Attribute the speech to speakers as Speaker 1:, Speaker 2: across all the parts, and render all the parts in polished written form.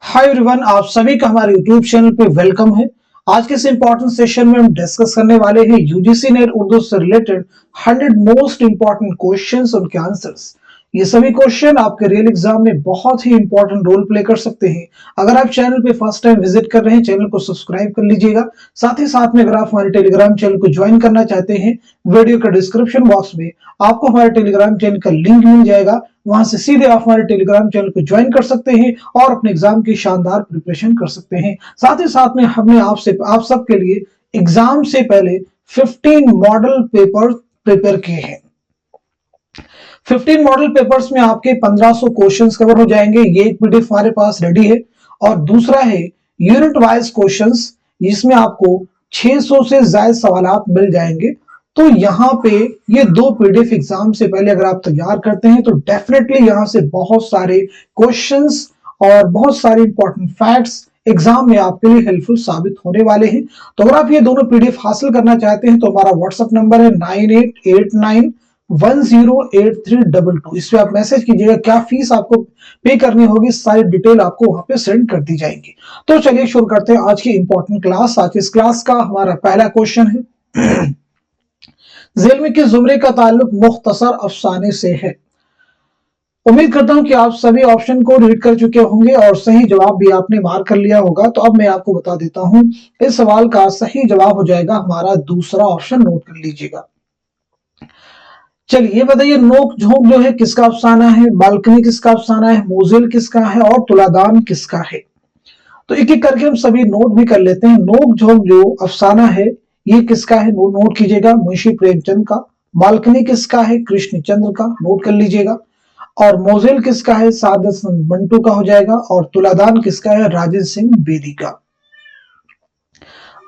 Speaker 1: Hi everyone, आप सभी का हमारे यूट्यूब चैनल पे वेलकम है। आज के इस इंपॉर्टेंट सेशन में हम डिस्कस करने वाले हैं यूजीसी नेट उर्दू से रिलेटेड 100 मोस्ट इंपॉर्टेंट क्वेश्चंस, उनके आंसर्स। ये सभी क्वेश्चन आपके रियल एग्जाम में बहुत ही इंपॉर्टेंट रोल प्ले कर सकते हैं। अगर आप चैनल पे फर्स्ट टाइम विजिट कर रहे हैं, चैनल को सब्सक्राइब कर लीजिएगा। साथ ही साथ में अगर आप हमारे टेलीग्राम चैनल को ज्वाइन करना चाहते हैं, वीडियो का डिस्क्रिप्शन बॉक्स में आपको हमारे टेलीग्राम चैनल का लिंक मिल जाएगा। वहां से सीधे आप हमारे टेलीग्राम चैनल को ज्वाइन कर सकते हैं और अपने एग्जाम की शानदार प्रिपरेशन कर सकते हैं। साथ ही साथ में हमने आप सबके लिए एग्जाम से पहले 15 मॉडल पेपर प्रिपेयर किए हैं। 15 मॉडल पेपर्स में आपके 1500 क्वेश्चंस कवर हो जाएंगे। ये एक पीडीएफ हमारे पास रेडी है। और दूसरा है यूनिट वाइज क्वेश्चंस, जिसमें आपको 600 से ज्यादा सवाल मिल जाएंगे। तो यहाँ पे ये दो पीडीएफ एग्जाम से पहले अगर आप तैयार करते हैं तो डेफिनेटली यहाँ से बहुत सारे क्वेश्चंस और बहुत सारे इंपॉर्टेंट फैक्ट्स एग्जाम में आपके लिए हेल्पफुल साबित होने वाले हैं। तो अगर आप ये दोनों पीडीएफ हासिल करना चाहते हैं तो हमारा व्हाट्सएप नंबर है 9889108322। इस पे आप मैसेज कीजिएगा, क्या फीस आपको पे करनी होगी, सारी डिटेल आपको वहां पे सेंड कर दी जाएगी। तो चलिए शुरू करते हैं आज की इंपॉर्टेंट क्लास। आज इस क्लास का हमारा पहला क्वेश्चन है ज़ेल में किस जुमरे का ताल्लुक मुख्तसर अफसाने से है। उम्मीद करता हूं कि आप सभी ऑप्शन को रीड कर चुके होंगे और सही जवाब भी आपने मार्क कर लिया होगा। तो अब मैं आपको बता देता हूं, इस सवाल का सही जवाब हो जाएगा हमारा दूसरा ऑप्शन। नोट कर लीजिएगा। चलिए ये बताइए, नोक झोंक जो है किसका अफसाना है, बालकनी किसका अफसाना है, मोजिल किसका है और तुलादान किसका है। तो एक एक करके हम सभी नोट भी कर लेते हैं। नोक झोंक जो अफसाना है ये किसका है, नोट कीजिएगा, मुंशी प्रेमचंद का। बालकनी किसका है, कृष्णचंद्र का, नोट कर लीजिएगा। और मोजिल किसका है, सादत हसन मंटू का हो जाएगा। और तुलादान किसका है, राजेंद्र सिंह बेदी का।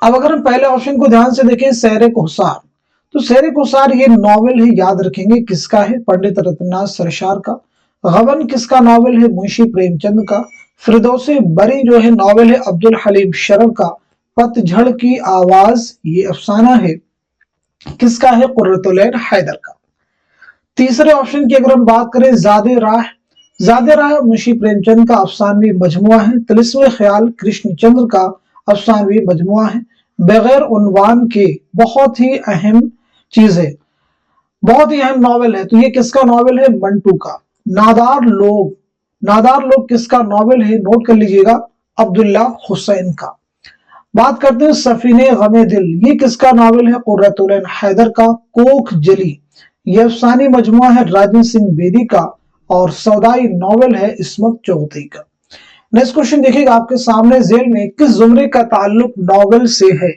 Speaker 1: अब अगर हम पहले ऑप्शन को ध्यान से देखें, सहर-ए-कोहसार, तो सहर-ए-कोहसार ये नॉवेल है, याद रखेंगे किसका है, पंडित रत्ननाथ सरशार का। गबन किसका नॉवेल है, मुंशी प्रेमचंद का। फिरदौसे बरी जो है नॉवेल है अब्दुल हलीम शरर का। पतझड़ की आवाज ये अफसाना है किसका है, कुर्रतुल ऐन हैदर का। तीसरे ऑप्शन की अगर हम बात करें, ज़ादे राह मुंशी प्रेमचंद का अफसानवी मजमुआ है। तिलिस्मे ख्याल कृष्णचंद्र का अफसानवी मजमुआ है। बगैर उन्वान के बहुत ही अहम चीज है, बहुत ही अहम नॉवेल है, तो ये किसका नॉवेल है, मंटू का। नादार लोग किसका नॉवेल है, नोट कर लीजिएगा, अब्दुल्ला हुसैन का। बात करते हैं सफीने गमे दिल, ये किसका नॉवेल है, कुर्रतुल ऐन हैदर का। कोख जली ये अफसानी मजमुआ है राजेंद्र सिंह बेदी का। और सौदाई नॉवेल है इस्मत चौधरी का। नेक्स्ट क्वेश्चन देखिएगा आपके सामने, ज़ेल में किस जुमरे का ताल्लुक नॉवेल से है,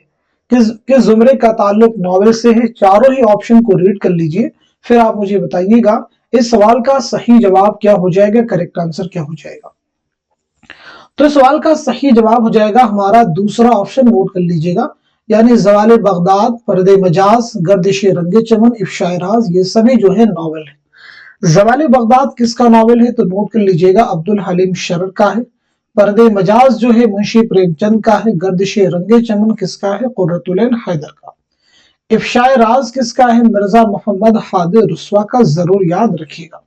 Speaker 1: किस जुमरे का ताल्लुक नॉवेल से है। चारों ही ऑप्शन को रीड कर लीजिए, फिर आप मुझे बताइएगा इस सवाल का सही जवाब क्या हो जाएगा, करेक्ट आंसर क्या हो जाएगा। तो इस सवाल का सही जवाब हो जाएगा हमारा दूसरा ऑप्शन, नोट कर लीजिएगा, यानी ज़वाले बगदाद, पर्दे मजाज, गर्दिश रंगे चमन, इफ्शाए राज, ये सभी जो है नॉवेल है। ज़वाले बगदाद किसका नॉवेल है, तो नोट कर लीजिएगा, अब्दुल हलीम शरर का है। पर्दे मजाज जो है मुंशी प्रेमचंद का है। गर्दिश रंगे चमन किसका है, कुर्रतुल ऐन हैदर का। इफ्शाए राज किसका है, मिर्जा मोहम्मद हादिर रुस्वा का। जरूर याद रखिएगा।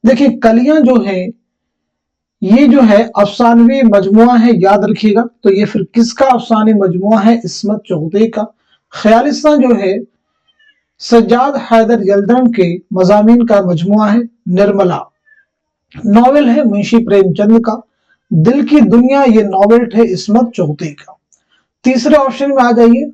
Speaker 1: देखिए कलियां जो है ये जो है अफसानवी मजमुआ है, याद रखिएगा। तो ये फिर किसका अफसानी मजमुआ है, इस्मत चौधरी का। ख्यालिस्तान जो है सज्जाद हैदर यल्दरम के मजामीन का मजमुआ है। निर्मला नॉवेल है मुंशी प्रेमचंद का। दिल की दुनिया ये नॉवेल है इस्मत चौधरी का। तीसरे ऑप्शन में आ जाइए,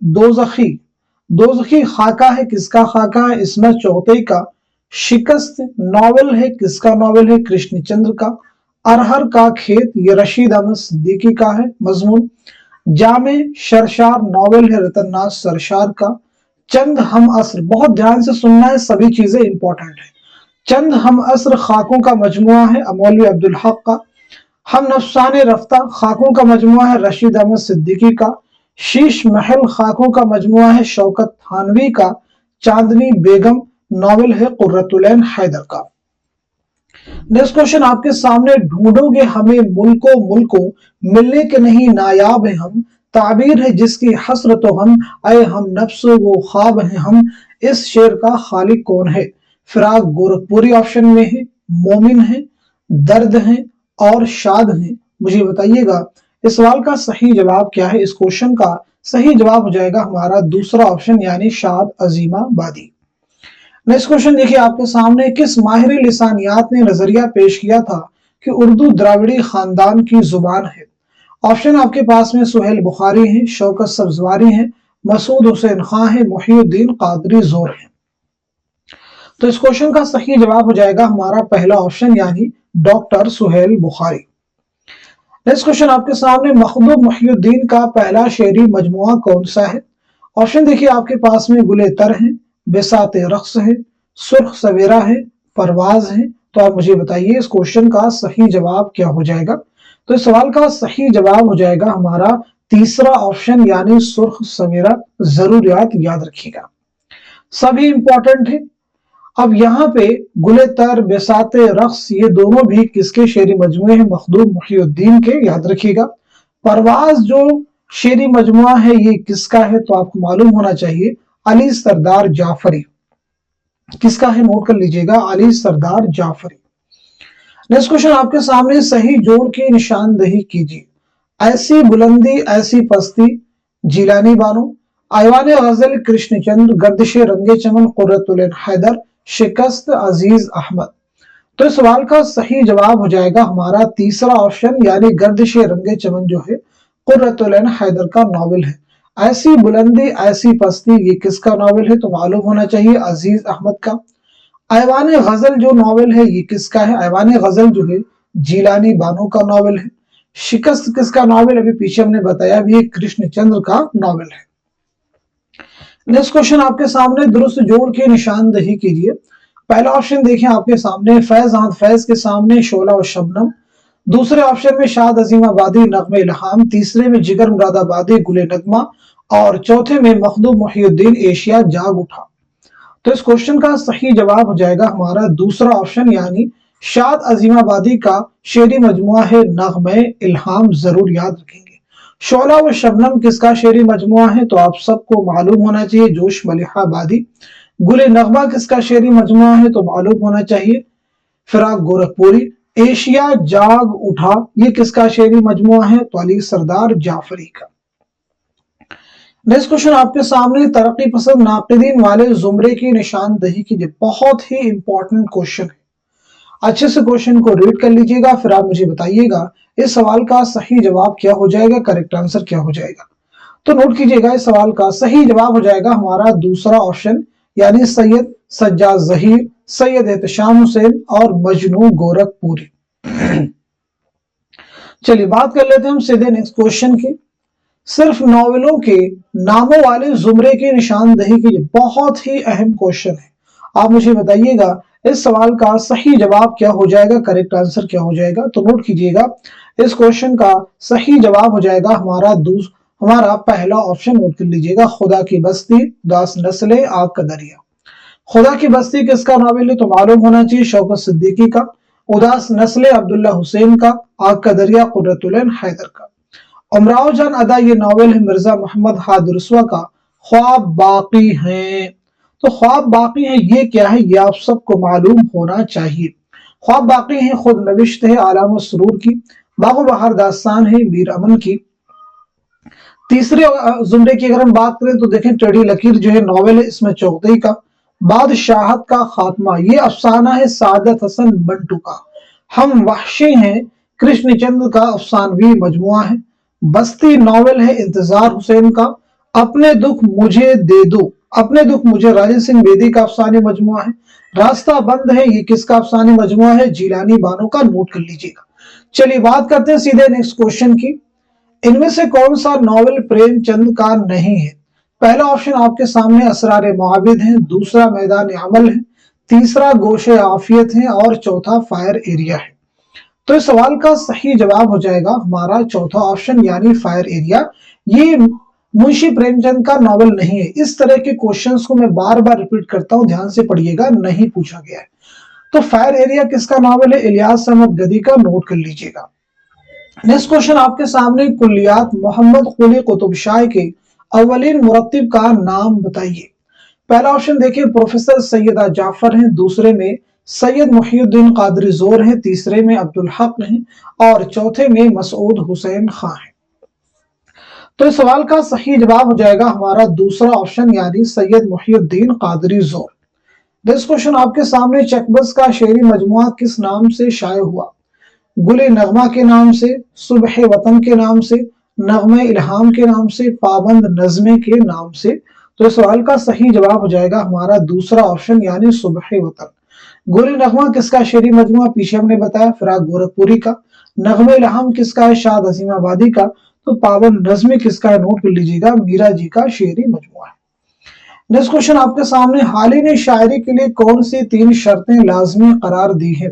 Speaker 1: दोज़खी खाका है किसका खाका है, इस्मत चौधरी का। शिकस्त नॉवेल है किसका नॉवेल है, कृष्णचंद्र का। अरहर का खेत ये रशीद अहमद सिद्दीकी का है मजमून। जामे शरशार नॉवेल है रतननाथ सरशार का। चंद हम असर, बहुत ध्यान से सुनना है, सभी चीजें इंपॉर्टेंट है। चंद हम असर खाकों का मजमुआ है मौलवी अब्दुल हक का। हम नफसाने रफ्ता खाकों का मजमुआ है रशीद अहमद सिद्दीकी का। शीश महल खाकों का मजमुआ है शौकत थानवी का। चांदनी बेगम नॉवेल है कुर्रतुल ऐन हैदर का। नेक्स्ट क्वेश्चन आपके सामने, ढूंढोगे हमें मुल्को मिलने के नहीं नायाब है हम। ताबीर है जिसकी हसरत हम, आए हम नफ्स वो ख्वाब है हम। इस शेर का खालिक कौन है। फिराक गोरखपुरी ऑप्शन में है, मोमिन है, दर्द है और शाद है। मुझे बताइएगा इस सवाल का सही जवाब क्या है। इस क्वेश्चन का सही जवाब हो जाएगा हमारा दूसरा ऑप्शन यानी शाद अजीमाबादी। नेक्स्ट क्वेश्चन देखिए आपके सामने, किस माहिर लिसानियात ने नजरिया पेश किया था कि उर्दू द्राविड़ी खानदान की जुबान है। ऑप्शन आपके पास में सुहेल बुखारी है, शौकत सब्जवारी है, मसूद हुसैन खां है, मुहिउद्दीन कादरी जोर है। तो इस क्वेश्चन का सही जवाब हो जाएगा हमारा पहला ऑप्शन यानी doctor Suhail Bukhari. Next question आपके सामने, मखदूम मुहिउद्दीन का पहला शेरी मजमुआ कौन सा है। ऑप्शन देखिए आपके पास में गुले तर है, बेसाते रक्स है, सुर्ख सवेरा है, परवाज है। तो आप मुझे बताइए इस क्वेश्चन का सही जवाब क्या हो जाएगा। तो इस सवाल का सही जवाब हो जाएगा हमारा तीसरा ऑप्शन यानी सुर्ख सवेरा। जरूर याद रखिएगा, सभी इंपॉर्टेंट है। अब यहाँ पे गुले तर, बेसाते रक्स ये दोनों भी किसके शेरी मजमुए हैं, मखदूम मुहिउद्दीन के, याद रखिएगा। परवाज जो शेरी मजमुआ है ये किसका है, तो आपको मालूम होना चाहिए अली सरदार जाफरी। किसका है, नोट कर लीजिएगा, अली सरदार जाफरी। नेक्स्ट क्वेश्चन आपके सामने, सही जोड़ की निशानदही कीजिए। ऐसी बुलंदी ऐसी पस्ती जिलानी बानो, आईवान गजल कृष्णचंद्र, गर्दिश रंगे चमन कुर्रतुल ऐन हैदर, शिकस्त अजीज अहमद। तो इस सवाल का सही जवाब हो जाएगा हमारा तीसरा ऑप्शन यानी गर्दिश रंगे चमन जो है कुर्रतुल ऐन हैदर का नॉवेल है। ऐसी बुलंदी ऐसी पस्ती ये किसका नॉवेल है, तो मालूम होना चाहिए अजीज अहमद का। ऐवान गजल जो नॉवेल है ये किसका है, ऐवान गजल जो है जिलानी बानो का नॉवेल है। शिकस्त किसका नॉवेल, अभी पीछे हमने बताया भी, कृष्णचंद्र का नॉवेल है। नेक्स्ट क्वेश्चन आपके सामने, दुरुस्त जोड़ की निशानदही कीजिए। पहला ऑप्शन देखें आपके सामने, फैज अहमद फैज के सामने शोला और शबनम, दूसरे ऑप्शन में शाद अजीमाबादी नगमे इल्हाम, तीसरे में जिगर मुरादाबादी गुले नगमा, और चौथे में मखदूम मुहिउद्दीन एशिया जाग उठा। तो इस क्वेश्चन का सही जवाब हो जाएगा हमारा दूसरा ऑप्शन यानी शाद अजीमाबादी का शेरी मजमुआ है नगमे इल्हाम। जरूर याद रखेंगे। शोला व शबनम किसका शेरी मजमुआ है, तो आप सबको मालूम होना चाहिए जोश मलिहाबादी। गुले नगमा किसका शेरी मजमुआ है, तो मालूम होना चाहिए फिराक गोरखपुरी। एशिया जाग उठा ये किसका शेरी मजमुआ है, तो अली सरदार जाफरी का। नेक्स्ट क्वेश्चन आपके सामने, तरक्की पसंद नाकिदीन वाले जुमरे की निशानदही कीजिए। बहुत ही इंपॉर्टेंट क्वेश्चन है, अच्छे से क्वेश्चन को रीड कर लीजिएगा, फिर आप मुझे बताइएगा इस सवाल का सही जवाब क्या हो जाएगा, करेक्ट आंसर क्या हो जाएगा। तो नोट कीजिएगा इस सवाल का सही जवाब हो जाएगा हमारा दूसरा ऑप्शन यानी सैयद सज्जाद जहीर, सैयद एहतशाम हुसैन और मजनू गोरखपुरी। चलिए बात कर लेते हैं हम सीधे नेक्स्ट क्वेश्चन की। सिर्फ नॉवेलों के नामों वाले जुमरे की निशानदही कीजिए। बहुत ही अहम क्वेश्चन है, आप मुझे बताइएगा इस सवाल का सही जवाब क्या हो जाएगा, करेक्ट आंसर क्या हो जाएगा। तो नोट कीजिएगा इस क्वेश्चन का सही जवाब हो जाएगा हमारा पहला ऑप्शन, नोट कर लीजिएगा, खुदा की बस्ती, उदास नस्लें, आग का दरिया। खुदा की बस्ती किसका नॉवेल है, तो मालूम होना चाहिए शौकत सिद्दीकी का। उदास नस्लें अब्दुल्ला हुसैन का। आग का दरिया कुर्रतुल ऐन हैदर का। उमराव जान अदा ये नॉवेल है मिर्जा मोहम्मद हाद रसवा का। ख्वाब बाकी हैं, तो ख्वाब बाकी हैं ये क्या है, ये आप सबको मालूम होना चाहिए। ख्वाब बाकी हैं खुद नविश्त है आलाम सरूर की। बागो बहार दास्तान है मीर अमन की। तीसरे जुमरे की अगर हम बात करें तो देखें टेढ़ी लकीर जो है नॉवेल है, इसमें चौधरी का। बादशाहत का खात्मा ये अफसाना है सादत हसन मंटू का। हम वहशी हैं कृष्णचंद्र का अफसानवी मजमुआ है। बस्ती नॉवेल है इंतजार हुसैन का। अपने दुख मुझे दे दो, अपने दुख मुझे राजेंद्र सिंह बेदी का अफसाने मजमुआ है। रास्ता बंद है ये किसका अफसाने मजमुआ है, जिलानी बानो का। नोट कर लीजिएगा। चलिए बात करते हैं सीधे नेक्स्ट क्वेश्चन की। इनमें से कौन सा नॉवेल प्रेमचंद का नहीं है। पहला ऑप्शन आपके सामने असरार मुआबिद है, दूसरा मैदान अमल है, तीसरा गोशे आफियत है और चौथा फायर एरिया है। तो इस सवाल का सही जवाब हो जाएगा हमारा चौथा ऑप्शन यानी फायर एरिया। ये मुंशी प्रेमचंद का नॉवेल नहीं है। इस तरह के क्वेश्चंस को मैं बार बार रिपीट करता हूं, ध्यान से पढ़िएगा, नहीं पूछा गया है। तो फायर एरिया किसका नॉवेल है, इलियास अहमद गदी का। नोट कर लीजिएगा। नेक्स्ट क्वेश्चन आपके सामने, कुल्लियात मोहम्मद कुली कुतुब शाह के अव्वलीन मुरत्तिब का नाम बताइए। पहला ऑप्शन देखिए प्रोफेसर सैयदा जाफर है, दूसरे में सैयद मुहियुद्दीन कादरी जोर हैं, तीसरे में अब्दुल हक हैं और चौथे में मसूद हुसैन खां हैं। तो इस सवाल का सही जवाब हो जाएगा हमारा दूसरा ऑप्शन यानी सैयद मुहियुद्दीन कादरी जोर। दिस क्वेश्चन आपके सामने, चकबस का शेरी मजमुआ किस नाम से शाये हुआ? गुले नगमा के नाम से, सुबह वतन के नाम से, नगमे इल्हाम के नाम से, पाबंद नज़मे के नाम से। तो इस सवाल का सही जवाब हो जाएगा हमारा दूसरा ऑप्शन यानी सुबह वतन। गुले नगमा किसका शेरी मजमुआ? पीछे हमने बताया फिराक गोरखपुरी का। नगमे इल्हाम किसका है? शाद अजीम आबादी का। तो पाबंद नज़मे किसका है? नोट कर लीजिएगा, मीरा जी का शेरी मजमुआ है। नेक्स्ट क्वेश्चन आपके सामने, हाली ने शायरी के लिए कौन सी 3 शर्तें लाजमी करार दी है?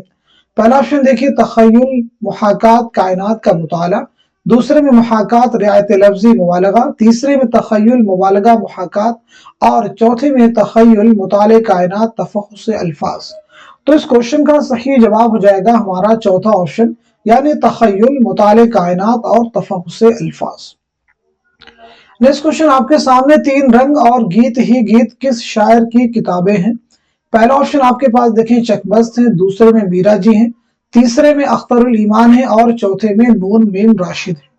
Speaker 1: पहला ऑप्शन देखिए, तखय्युल मुहाकात कायनात का मुताला, दूसरे में मुहाकात रियायत लफ्जी मुबालगा, तीसरे में तखय्युल मुबालगा मुहाकात और चौथे में तखय्युल मुताले कायनात तफहुस अल्फाज। तो इस क्वेश्चन का सही जवाब हो जाएगा हमारा चौथा ऑप्शन यानी तखय्युल मुताले कायनात और तफहुस अल्फाज। नेक्स्ट क्वेश्चन आपके सामने, 3 रंग और गीत ही गीत किस शायर की किताबें हैं? पहला ऑप्शन आपके पास देखें चकबस्त है, दूसरे में मीरा जी हैं, तीसरे में अख्तरुल ईमान है और चौथे में नून मीम राशिद है।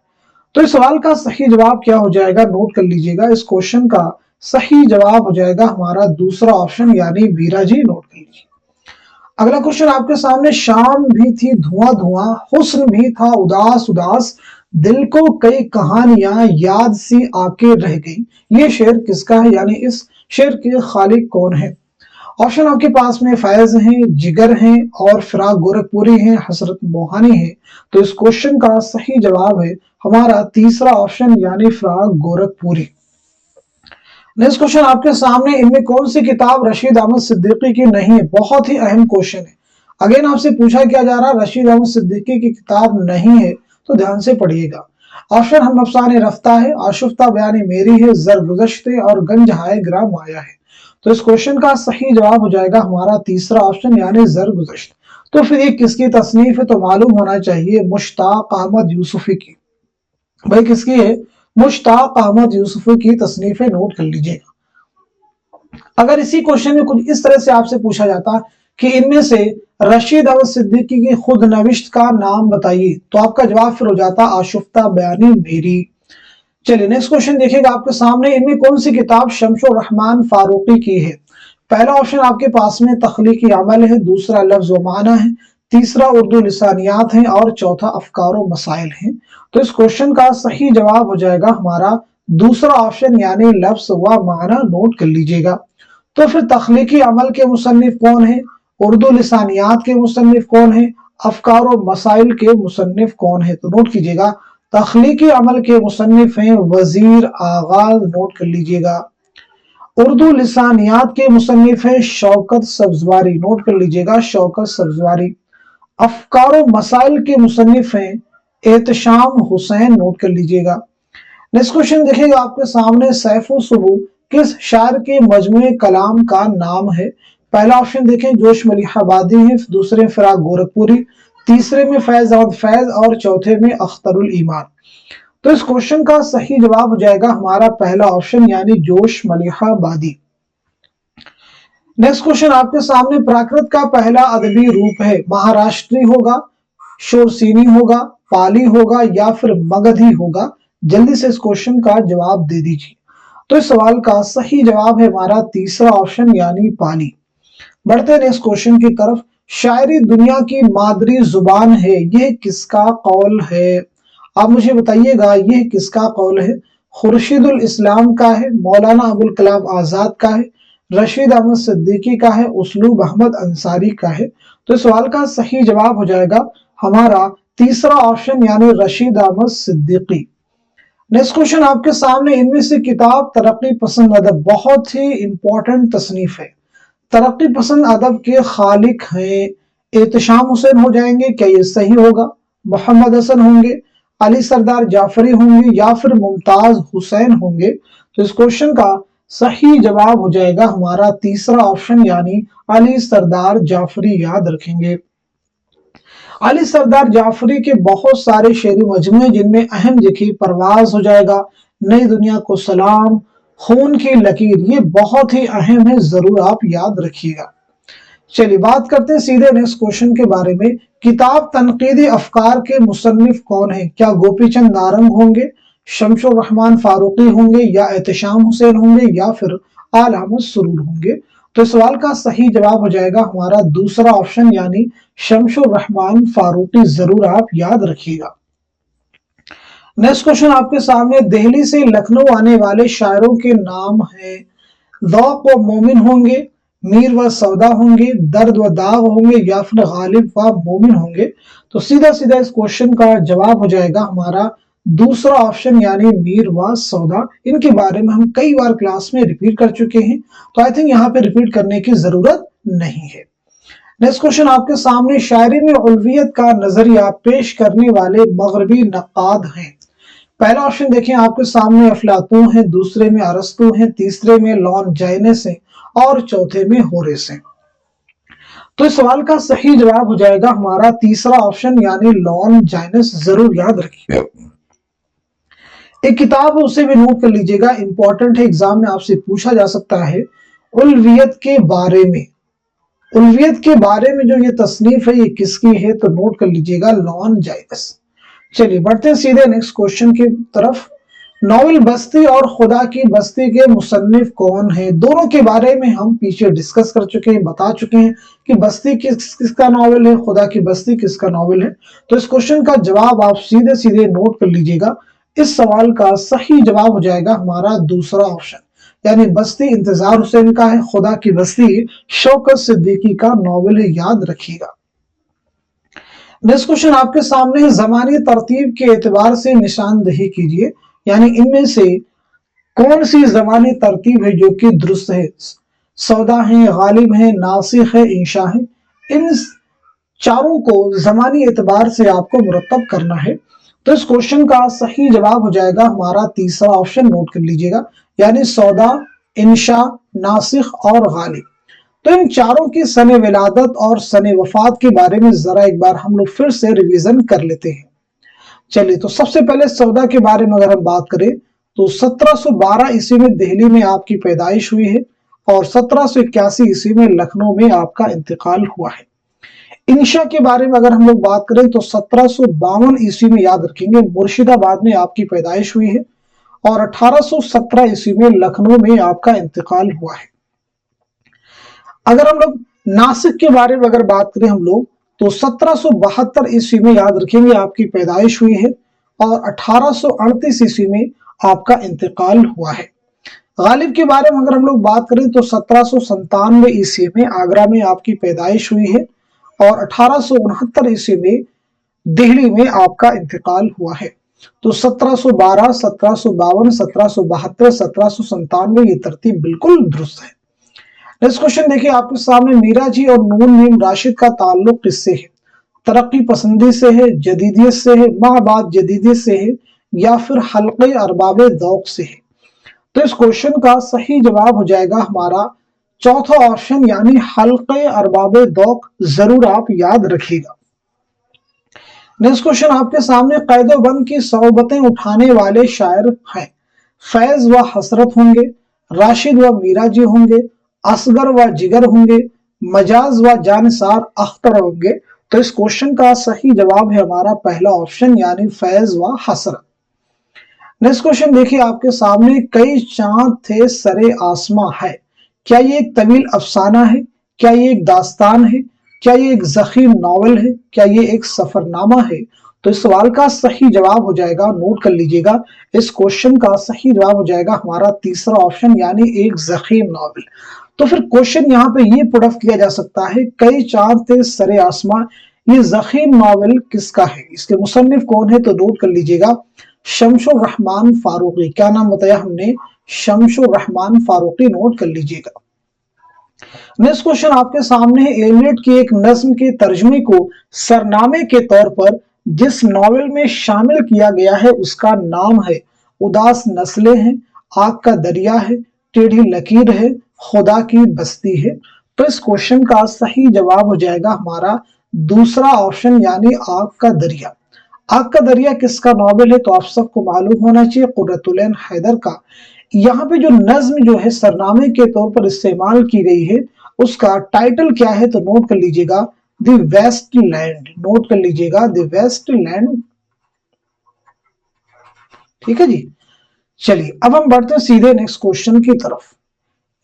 Speaker 1: तो इस सवाल का सही जवाब क्या हो जाएगा? नोट कर लीजिएगा, इस क्वेश्चन का सही जवाब हो जाएगा हमारा दूसरा ऑप्शन यानी मीरा जी। नोट कर लीजिए। अगला क्वेश्चन आपके सामने, शाम भी थी धुआं धुआं, हुस्न भी था उदास उदास, दिल को कई कहानियां याद सी आके रह गई। ये शेर किसका है यानी इस शेर के खालिक कौन है? ऑप्शन आपके पास में फैज हैं, जिगर हैं और फिराक गोरखपुरी हैं, हसरत मोहानी है। तो इस क्वेश्चन का सही जवाब है हमारा तीसरा ऑप्शन यानी फिराक गोरखपुरी। नेक्स्ट क्वेश्चन आपके सामने, इनमें कौन सी किताब रशीद अहमद सिद्दीकी की नहीं है? बहुत ही अहम क्वेश्चन है। अगेन आपसे पूछा क्या जा रहा है, रशीद अहमद सिद्दीकी की किताब नहीं है, तो ध्यान से पढ़िएगा। ऑप्शन हम अफसाने रफ्ता है, आशुफ्ता बयानी मेरी है, जर गुज़श्ते और गंज हाय ग्राम आया है। तो इस क्वेश्चन का सही जवाब हो जाएगा हमारा तीसरा ऑप्शन यानी जर गुज़श्त। तो फिर ये किसकी तसनीफ है? तो मालूम होना चाहिए मुश्ताक अहमद यूसुफी की। भाई किसकी है? मुश्ताक अहमद यूसुफी की तसनीफ है, नोट कर लीजिएगा। अगर इसी क्वेश्चन में कुछ इस तरह से आपसे पूछा जाता कि इनमें से रशीद अहमद सिद्दीकी की खुद नविश्त का नाम बताइए, तो आपका जवाब फिर हो जाता आशुफ्ता बयानी मेरी। चलिए नेक्स्ट क्वेश्चन देखिएगा आपके सामने, इनमें कौन सी किताब शमसुर रहमान फारूकी की है? पहला ऑप्शन आपके पास में तख्लीकी अमल है, दूसरा लफ्ज व माना है, तीसरा उर्दू लिसानियात है और चौथा अफकार व मसाइल है। तो इस क्वेश्चन का सही जवाब हो जाएगा हमारा दूसरा ऑप्शन यानी लफ्ज व माना। नोट कर लीजिएगा। तो फिर तख्लीकी अमल के मुसन्निफ कौन है, उर्दू लिसानियात के मुसन्निफ कौन है, अफकार व मसाइल के मुसन्निफ कौन है? तो नोट कीजिएगा, तख्लीकी अमल के मुसन्निफ हैं वजीर आगाज। नोट कर लीजिएगा। उर्दू लिसानियात के मुसन्निफ हैं शौकत सब्जवारी। नोट कर लीजिएगा, शौकत सब्जवारी। अफकार व मसाइल के मुसन्निफ हैं एहतशाम हुसैन। नोट कर लीजिएगा। नेक्स्ट क्वेश्चन देखिएगा आपके सामने, सैफो सुबह किस शायर के मजमूए कलाम का नाम है? पहला ऑप्शन देखें जोश मलिहाबादी है, दूसरे में फिराक गोरखपुरी, तीसरे में फैज अहमद फैज और चौथे में अख्तरुल ईमान। तो इस क्वेश्चन का सही जवाब हो जाएगा हमारा पहला ऑप्शन यानी जोश मलिहाबादी। नेक्स्ट क्वेश्चन आपके सामने, प्राकृत का पहला अदबी रूप है, महाराष्ट्री होगा, शोरसीनी होगा, पाली होगा या फिर मगधी होगा? जल्दी से इस क्वेश्चन का जवाब दे दीजिए। तो इस सवाल का सही जवाब है हमारा तीसरा ऑप्शन यानी पाली। बढ़ते हैं नेक्स्ट क्वेश्चन की तरफ, शायरी दुनिया की मादरी जुबान है, यह किसका कौल है? आप मुझे बताइएगा यह किसका कौल है? खुर्शीदुल इस्लाम का है, मौलाना अबुल कलाम आजाद का है, रशीद अहमद सिद्दीकी का है, उसलूब अहमद अंसारी का है? तो इस सवाल का सही जवाब हो जाएगा हमारा तीसरा ऑप्शन यानी रशीद अहमद सिद्दीकी। नेक्स्ट क्वेश्चन आपके सामने, इनमें से किताब तरक्की पसंद अदब बहुत ही इंपॉर्टेंट तसनीफ है, तरक्की पसंद अदब के खालिक हैं एहतशाम हुसैन हो जाएंगे, क्या ये सही होगा? मोहम्मद हसन होंगे, अली सरदार जाफरी होंगे या फिर मुमताज हुसैन होंगे? तो इस क्वेश्चन का सही जवाब हो जाएगा हमारा तीसरा ऑप्शन यानी अली सरदार जाफरी। याद रखेंगे, अली सरदार जाफरी के बहुत सारे शेरी मजमूए जिनमें अहम देखिए परवाज हो जाएगा, नई दुनिया को सलाम, खून की लकीर, ये बहुत ही अहम है, जरूर आप याद रखिएगा। चलिए बात करते हैं सीधे नेक्स्ट क्वेश्चन के बारे में। किताब तनकीदी अफकार के मुसन्निफ कौन है? क्या गोपीचंद नारंग होंगे, शमशुर रहमान फारूकी होंगे, या एहतशाम हुसैन होंगे, या फिर आल अहमद सुरूर होंगे? तो इस सवाल का सही जवाब हो जाएगा हमारा दूसरा ऑप्शन यानी शमशुर रहमान फारूकी। जरूर आप याद रखिएगा। नेक्स्ट क्वेश्चन आपके सामने, दिल्ली से लखनऊ आने वाले शायरों के नाम हैं। ज़ौक़ व मोमिन होंगे, मीर व सौदा होंगे, दर्द व दाग होंगे, या फिर गालिब व मोमिन होंगे? तो सीधा सीधा इस क्वेश्चन का जवाब हो जाएगा हमारा दूसरा ऑप्शन यानी मीर व सौदा। इनके बारे में हम कई बार क्लास में रिपीट कर चुके हैं, तो आई थिंक यहाँ पे रिपीट करने की जरूरत नहीं है। नेक्स्ट क्वेश्चन आपके सामने, शायरी में उल्वियत का नजरिया पेश करने वाले मगरबी नक्काद हैं। पहला ऑप्शन देखें आपके सामने, अफलातून है, दूसरे में अरस्तू है, तीसरे में लॉन जाइनस है, और चौथे में होरेस है। तो इस सवाल का सही जवाब हो जाएगा हमारा तीसरा ऑप्शन यानी लॉन जाइनस। जरूर याद रखिएगा। एक किताब है उसे भी नोट कर लीजिएगा, इंपॉर्टेंट है, एग्जाम में आपसे पूछा जा सकता है। उल्वियत के बारे में, उल्वियत के बारे में जो ये तसनीफ है ये किसकी है? तो नोट कर लीजिएगा लॉन जाइनस। चलिए बढ़ते हैं सीधे नेक्स्ट क्वेश्चन की तरफ। नॉवल बस्ती और खुदा की बस्ती के मुसन्निफ कौन है? दोनों के बारे में हम पीछे डिस्कस कर चुके हैं, बता चुके हैं कि बस्ती किसका नॉवल है, खुदा की बस्ती किसका नॉवल है। तो इस क्वेश्चन का जवाब आप सीधे सीधे नोट कर लीजिएगा। इस सवाल का सही जवाब हो जाएगा हमारा दूसरा ऑप्शन यानी बस्ती इंतजार हुसैन का है, खुदा की बस्ती शौकत सिद्दीकी का नॉवल है। याद रखिएगा। नेक्स्ट क्वेश्चन आपके सामने है, ज़मानी तरतीब के एतबार से निशानदही कीजिए, यानी इनमें से कौन सी ज़मानी तरतीब है जो कि दुरुस्त है? सौदा है, गालिब है, नासिख है, इंशा है। इन चारों को ज़मानी एतबार से आपको मुरतब करना है। तो इस क्वेश्चन का सही जवाब हो जाएगा हमारा तीसरा ऑप्शन। नोट कर लीजिएगा, यानी सौदा, इंशा, नासिख और गालिब। तो इन चारों की सने विलादत और सने वफात के बारे में जरा एक बार हम लोग फिर से रिवीजन कर लेते हैं। चलिए, तो सबसे पहले सौदा के बारे में अगर हम बात करें तो 1712 ईस्वी में दिल्ली में आपकी पैदाइश हुई है और 1781 ईस्वी में लखनऊ में आपका इंतकाल हुआ है। इंशा के बारे में अगर हम लोग बात करें तो 1752 ईस्वी में, याद रखेंगे, मुर्शिदाबाद में आपकी पैदाइश हुई है और 1817 ईस्वी में लखनऊ में आपका इंतकाल हुआ है। अगर हम लोग नासिक के बारे में अगर बात करें हम लोग तो 1772 ईस्वी में, याद रखेंगे, आपकी पैदाइश हुई है और 1838 ईस्वी में आपका इंतकाल हुआ है। गालिब के बारे में अगर हम लोग बात करें तो 1797 ईस्वी में आगरा में आपकी पैदाइश हुई है और 1869 ईस्वी में दिल्ली में आपका इंतकाल हुआ है। तो 1712, 1752, 1772, 1797 ये तरतीब बिल्कुल दुरुस्त है। नेक्स्ट क्वेश्चन देखिए आपके सामने, मीरा जी और नून मीम राशिद का ताल्लुक किससे है? तरक्की पसंदी से है, जदीदियत से है, माबाद जदीदियत से है, या फिर हल्के अरबाब ज़ौक़ से है? तो इस क्वेश्चन का सही जवाब हो जाएगा हमारा चौथा ऑप्शन यानी हल्के अरबाब ज़ौक़। जरूर आप याद रखिएगा। नेक्स्ट क्वेश्चन आपके सामने, कैदोबंद की सौबतें उठाने वाले शायर हैं। फैज व हसरत होंगे, राशिद व मीरा जी होंगे, असगर व जिगर होंगे, मजाज व जानसार अख्तर होंगे? तो इस क्वेश्चन का सही जवाब है हमारा पहला ऑप्शन यानी फैज व हसरत। नेक्स्ट क्वेश्चन देखिए आपके सामने, कई चांद थे सरे आसमां है। क्या ये एक तवील अफसाना है? क्या ये एक दास्तान है? क्या ये एक ज़ख़ीम नॉवल है? क्या ये एक सफरनामा है? तो इस सवाल का सही जवाब हो जाएगा, नोट कर लीजिएगा, इस क्वेश्चन का सही जवाब हो जाएगा हमारा तीसरा ऑप्शन यानी एक ज़ख़ीम नॉवल। तो फिर क्वेश्चन यहाँ पे ये पुट ऑफ किया जा सकता है, कई चांद थे सरे आसमां, ये ज़ख़ीम नॉवल किसका है? इसके मुसन्निफ कौन है? तो नोट कर लीजिएगा, शमशुर रहमान फारूकी। क्या नाम बताया हमने? शमशुर रहमान फारूकी। नोट कर लीजिएगा। नेक्स्ट क्वेश्चन आपके सामने है, एलियट की एक नज्म के तर्जुमे को सरनामे के तौर पर जिस नॉवेल में शामिल किया गया है उसका नाम है। उदास नस्लें हैं, आग का दरिया है, टेढ़ी लकीर है, खुदा की बस्ती है? तो इस क्वेश्चन का सही जवाब हो जाएगा हमारा दूसरा ऑप्शन यानी आग का दरिया। आग का दरिया किसका नॉवेल है? तो आप सबको मालूम होना चाहिए, कुर्रतुल-ऐन हैदर का। यहाँ पे जो नज्म जो है सरनामे के तौर पर इस्तेमाल की गई है اس کا ٹائٹل کیا ہے؟ تو نوٹ کر لیجئے گا دی ویسٹ لینڈ، نوٹ کر لیجئے گا دی ویسٹ لینڈ، ٹھیک ہے جی۔ چلیے اب ہم بڑھتے ہیں سیدھے نیکسٹ کوشچن کی طرف۔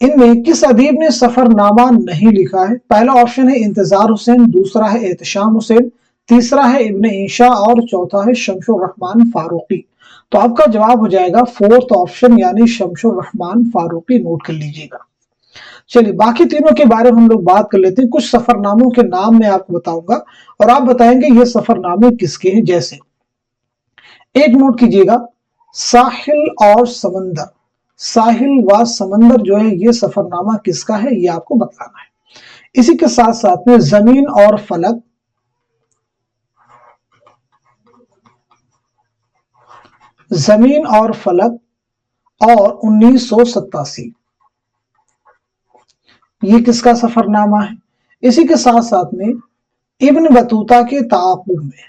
Speaker 1: ان میں کس ادیب نے سفر نامہ نہیں لکھا ہے؟ پہلا آپشن ہے انتظار حسین، دوسرا ہے احتشام حسین، تیسرا ہے ابن عیشا اور چوتھا ہے شمس الرحمن فاروقی۔ تو آپ کا جواب ہو جائے گا فورتھ آپشن یعنی شمس الرحمن فاروقی، نوٹ کر لیجئے گا۔ چلیے باقی تینوں کے بارے میں ہم لوگ بات کر لیتے ہیں۔ کچھ سفر ناموں کے نام میں آپ کو بتاؤں گا اور آپ بتائیں گے یہ سفر نامے کس کے ہیں۔ جیسے ایک نوٹ کیجئے گا ساحل اور سمندر، ساحل و سمندر جو ہے یہ سفر نامہ کس کا ہے یہ آپ کو بتانا ہے۔ اسی کے ساتھ ساتھ میں زمین اور فلک، زمین اور فلک اور 1987 یہ کس کا سفر نامہ ہے۔ اسی کے ساتھ ساتھ میں ابن بطوطہ کے تعاقب میں،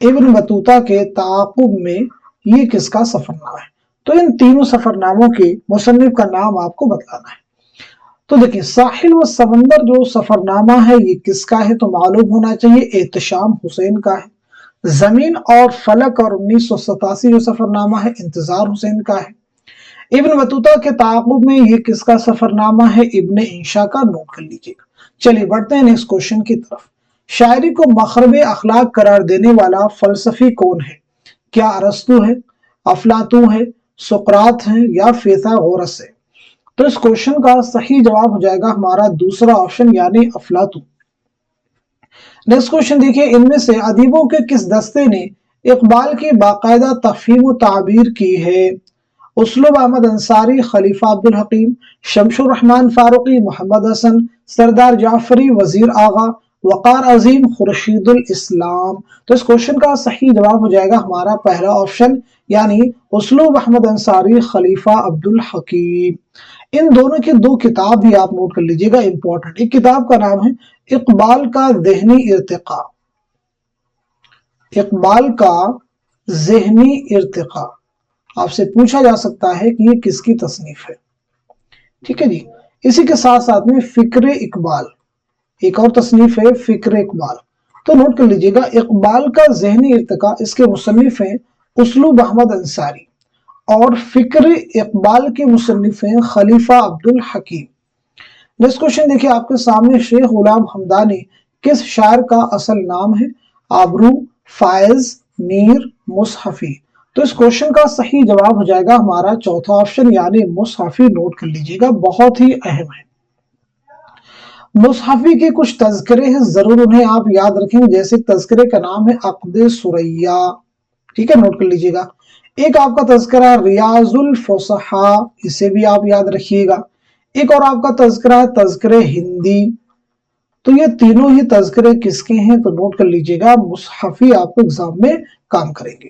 Speaker 1: ابن بطوطہ کے تعاقب میں یہ کس کا سفر نامہ ہے۔ تو ان تینوں سفر ناموں کے مصنف کا نام آپ کو بتانا ہے۔ تو دیکھیں ساحل و سمندر جو سفر نامہ ہے یہ کس کا ہے؟ تو معلوم ہونا چاہیے احتشام حسین کا ہے۔ زمین اور فلک اور 1987 جو سفر نامہ ہے انتظار حسین کا ہے۔ ابن بطوطہ کے تعاقب میں یہ کس کا سفر نامہ ہے؟ ابن عیشا کا، نوٹ کر لیجئے گا۔ چلیے بڑھتے ہیں نیکسٹ کوشچن کی طرف۔ شاعری کو مخرب اخلاق قرار دینے والا فلسفی کون ہے؟ کیا ارسطو ہے، افلاطون ہے، سقراط ہے یا فیثاغورس ہے؟ تو اس کوشچن کا صحیح جواب ہو جائے گا ہمارا دوسرا آپشن یعنی افلاطون۔ نیکسٹ کوشچن دیکھیے ان میں سے ادیبوں کے کس دستے نے اقبال کی باقاعدہ تفہیم و تعبیر کی ہے؟ اسلوب احمد انصاری، خلیفہ عبدالحکیم، شمس الرحمن فاروقی، محمد حسن، سردار جعفری، وزیر آغا، وقار عظیم، خورشید الاسلام۔ تو اس کوشچن کا صحیح جواب ہو جائے گا ہمارا پہلا آپشن یعنی اسلوب احمد انصاری، خلیفہ عبدالحکیم۔ ان دونوں کی دو کتاب بھی آپ نوٹ کر لیجئے گا امپورٹنٹ۔ ایک کتاب کا نام ہے اقبال کا ذہنی ارتقاء، اقبال کا ذہنی ارتقاء۔ آپ سے پوچھا جا سکتا ہے کہ یہ کس کی تصنیف ہے، ٹھیک ہے جی۔ اسی کے ساتھ ساتھ میں فکر اقبال، ایک اور تصنیف ہے فکر اقبال۔ تو نوٹ کر لیجئے گا اقبال کا ذہنی ارتقاء اس کے مصنف ہیں اسلوب احمد انصاری اور فکر اقبال کے مصنف ہیں خلیفہ عبدالحکیم۔ نیکسٹ کوشچن دیکھیے آپ کے سامنے شیخ غلام حمدانی کس شاعر کا اصل نام ہے؟ آبرو، فائز، میر، مصحفی۔ تو اس کوشچن کا صحیح جواب ہو جائے گا ہمارا چوتھا آپشن یعنی مصحفی، نوٹ کر لیجئے گا، بہت ہی اہم ہے۔ مصحفی کے کچھ تذکرے ہیں ضرور انہیں آپ یاد رکھیں، جیسے تذکرے کا نام ہے عقد ثریا، ٹھیک ہے نوٹ کر لیجئے گا۔ ایک آپ کا تذکرہ ریاض الفصحاء، اسے بھی آپ یاد رکھیے گا۔ ایک اور آپ کا تذکرہ ہے تذکرے ہندی۔ تو یہ تینوں ہی تذکرے کس کے ہیں؟ تو نوٹ کر لیجئے گا مصحفی آپ کو ایگزام میں کام کریں گے۔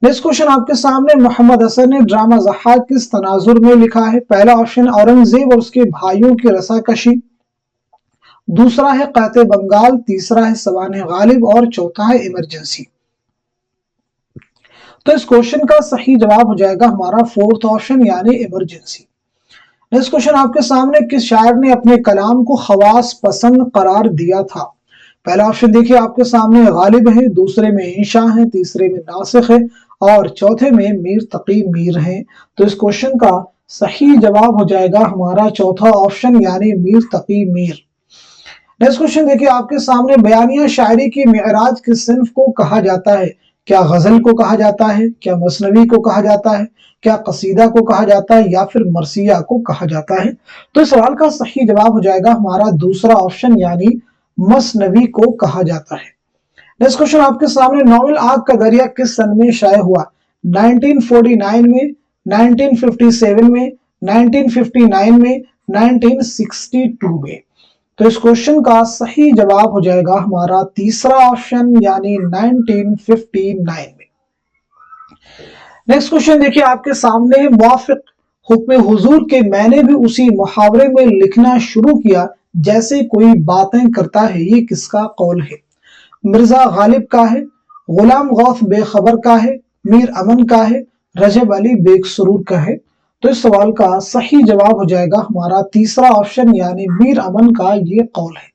Speaker 1: نیکسٹ کوشچن آپ کے سامنے محمد حسن نے ڈرامہ ضحاک کس تناظر میں لکھا ہے؟ پہلا آپشن اورنگزیب اور اس کے بھائیوں کی رساکشی، دوسرا ہے قحط بنگال، تیسرا ہے سوانح غالب اور چوتھا ہے ایمرجنسی۔ تو اس کوشچن کا صحیح جواب ہو جائے گا ہمارا فورتھ آپشن یعنی ایمرجنسی۔ نیکسٹ کوشچن آپ کے سامنے کس شاعر نے اپنے کلام کو خواص پسند قرار دیا تھا؟ پہلا آپشن دیکھیے آپ کے سامنے غالب ہے، دوسرے میں عیشا ہے، تیسرے میں ناسخ ہے اور چوتھے میں میر تقی میر ہے۔ تو اس کوشچن کا صحیح جواب ہو جائے گا ہمارا چوتھا آپشن یعنی میر تقی میر۔ نیکسٹ کوشچن دیکھیے آپ کے سامنے بیانیہ شاعری کی معراج کس صنف کو کہا جاتا ہے؟ کیا غزل کو کہا جاتا ہے، کیا مثنوی کو کہا جاتا ہے، کیا قصیدہ کو کہا جاتا ہے یا پھر مرثیہ کو کہا جاتا ہے؟ تو اس سوال کا صحیح جواب ہو جائے گا ہمارا دوسرا آپشن یعنی مثنوی کو کہا جاتا ہے۔ نیکسٹ کوشچن آپ کے سامنے ناول آگ کا دریا کس سن میں شائع ہوا؟ 1949 میں، 1957 میں، 1959 میں، 1962 میں۔ تو اس کوشچن کا صحیح جواب ہو جائے گا ہمارا تیسرا آپشن یعنی 1959 میں۔ نیکسٹ کوشچن دیکھیے آپ کے سامنے موافق حکم حضور کے میں نے بھی اسی محاورے میں لکھنا شروع کیا جیسے کوئی باتیں کرتا ہے، یہ کس کا قول ہے؟ مرزا غالب کا ہے، غلام غوث بے خبر کا ہے، میر امن کا ہے، رجب علی بیگ سرور کا ہے۔ तो इस सवाल का सही जवाब हो जाएगा हमारा तीसरा ऑप्शन यानी मीर अमन का ये कौल है।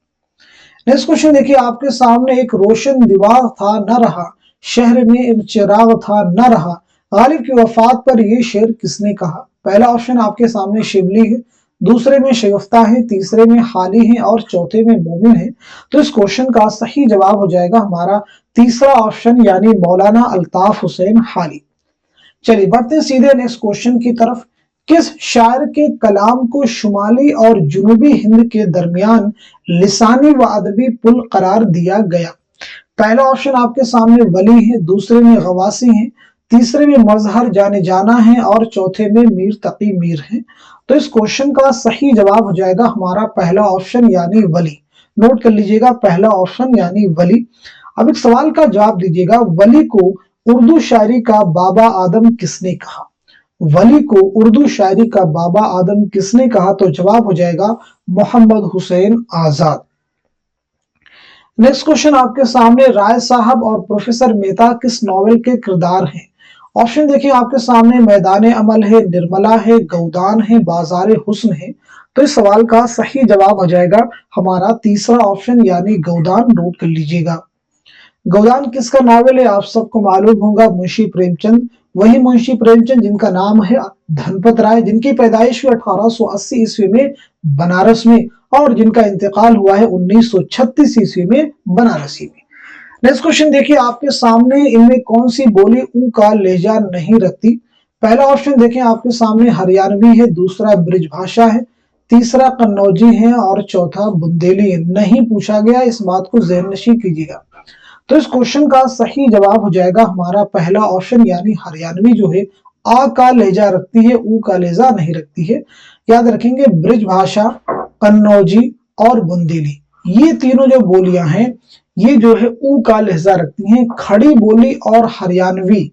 Speaker 1: नेक्स्ट क्वेश्चन देखिए, आपके सामने एक रोशन दीवार था न रहा, शहर में एक चिराग था न रहा, गालिब की वफात पर यह शेर किसने कहा। पहला ऑप्शन आपके सामने शिबली है, दूसरे में शगुफ्ता है, तीसरे में हाली है और चौथे में मोमिन है। तो इस क्वेश्चन का सही जवाब हो जाएगा हमारा तीसरा ऑप्शन यानी मौलाना अल्ताफ हुसैन हाली। चलिए बढ़ते हैं सीधे नेक्स्ट क्वेश्चन की तरफ। किस शायर के कलाम को शुमाली और जुनूबी हिंद के दरमियान लिसानी व अदबी पुल करार दिया गया। पहला ऑप्शन आपके सामने वली है, दूसरे में गवासी है, तीसरे में मजहर जाने जाना है और चौथे में मीर तकी मीर है। तो इस क्वेश्चन का सही जवाब हो जाएगा हमारा पहला ऑप्शन यानी वली। नोट कर लीजिएगा, पहला ऑप्शन यानी वली। अब एक सवाल का जवाब दीजिएगा, वली को उर्दू शायरी का बाबा आदम किसने कहा। वली को उर्दू शायरी का बाबा आदम किसने कहा, तो जवाब हो जाएगा मोहम्मद हुसैन आजाद। नेक्स्ट क्वेश्चन आपके सामने, राय साहब और प्रोफेसर मेहता किस नॉवेल के किरदार हैं। ऑप्शन देखिए आपके सामने, मैदान अमल है, निर्मला है, गौदान है, बाजार हुस्न है। तो इस सवाल का सही जवाब हो जाएगा हमारा तीसरा ऑप्शन यानी गौदान। नोट कर लीजिएगा, गौदान किसका नावल है, आप सबको मालूम होगा, मुंशी प्रेमचंद। वही मुंशी प्रेमचंद जिनका नाम है धनपत राय, जिनकी पैदाइश हुई 1880 ईस्वी में बनारस में और जिनका इंतकाल हुआ है 1936 ईस्वी में बनारसी में। नेक्स्ट क्वेश्चन देखिए आपके सामने, इनमें कौन सी बोली ऊ का लहजा नहीं रखती। पहला ऑप्शन देखें आपके सामने हरियाणवी है, दूसरा ब्रिज भाषा है, तीसरा कन्नौजी है और चौथा बुंदेली है। नहीं पूछा गया, इस बात को ज़हननशीं कीजिएगा। तो इस क्वेश्चन का सही जवाब हो जाएगा हमारा पहला ऑप्शन यानी हरियाणवी जो है आ का लहजा रखती है, ऊ का लहजा नहीं रखती है। याद रखेंगे, ब्रिज भाषा, कन्नौजी और बुंदेली ये तीनों जो बोलियां हैं ये जो है ऊ का लहजा रखती हैं। खड़ी बोली और हरियाणवी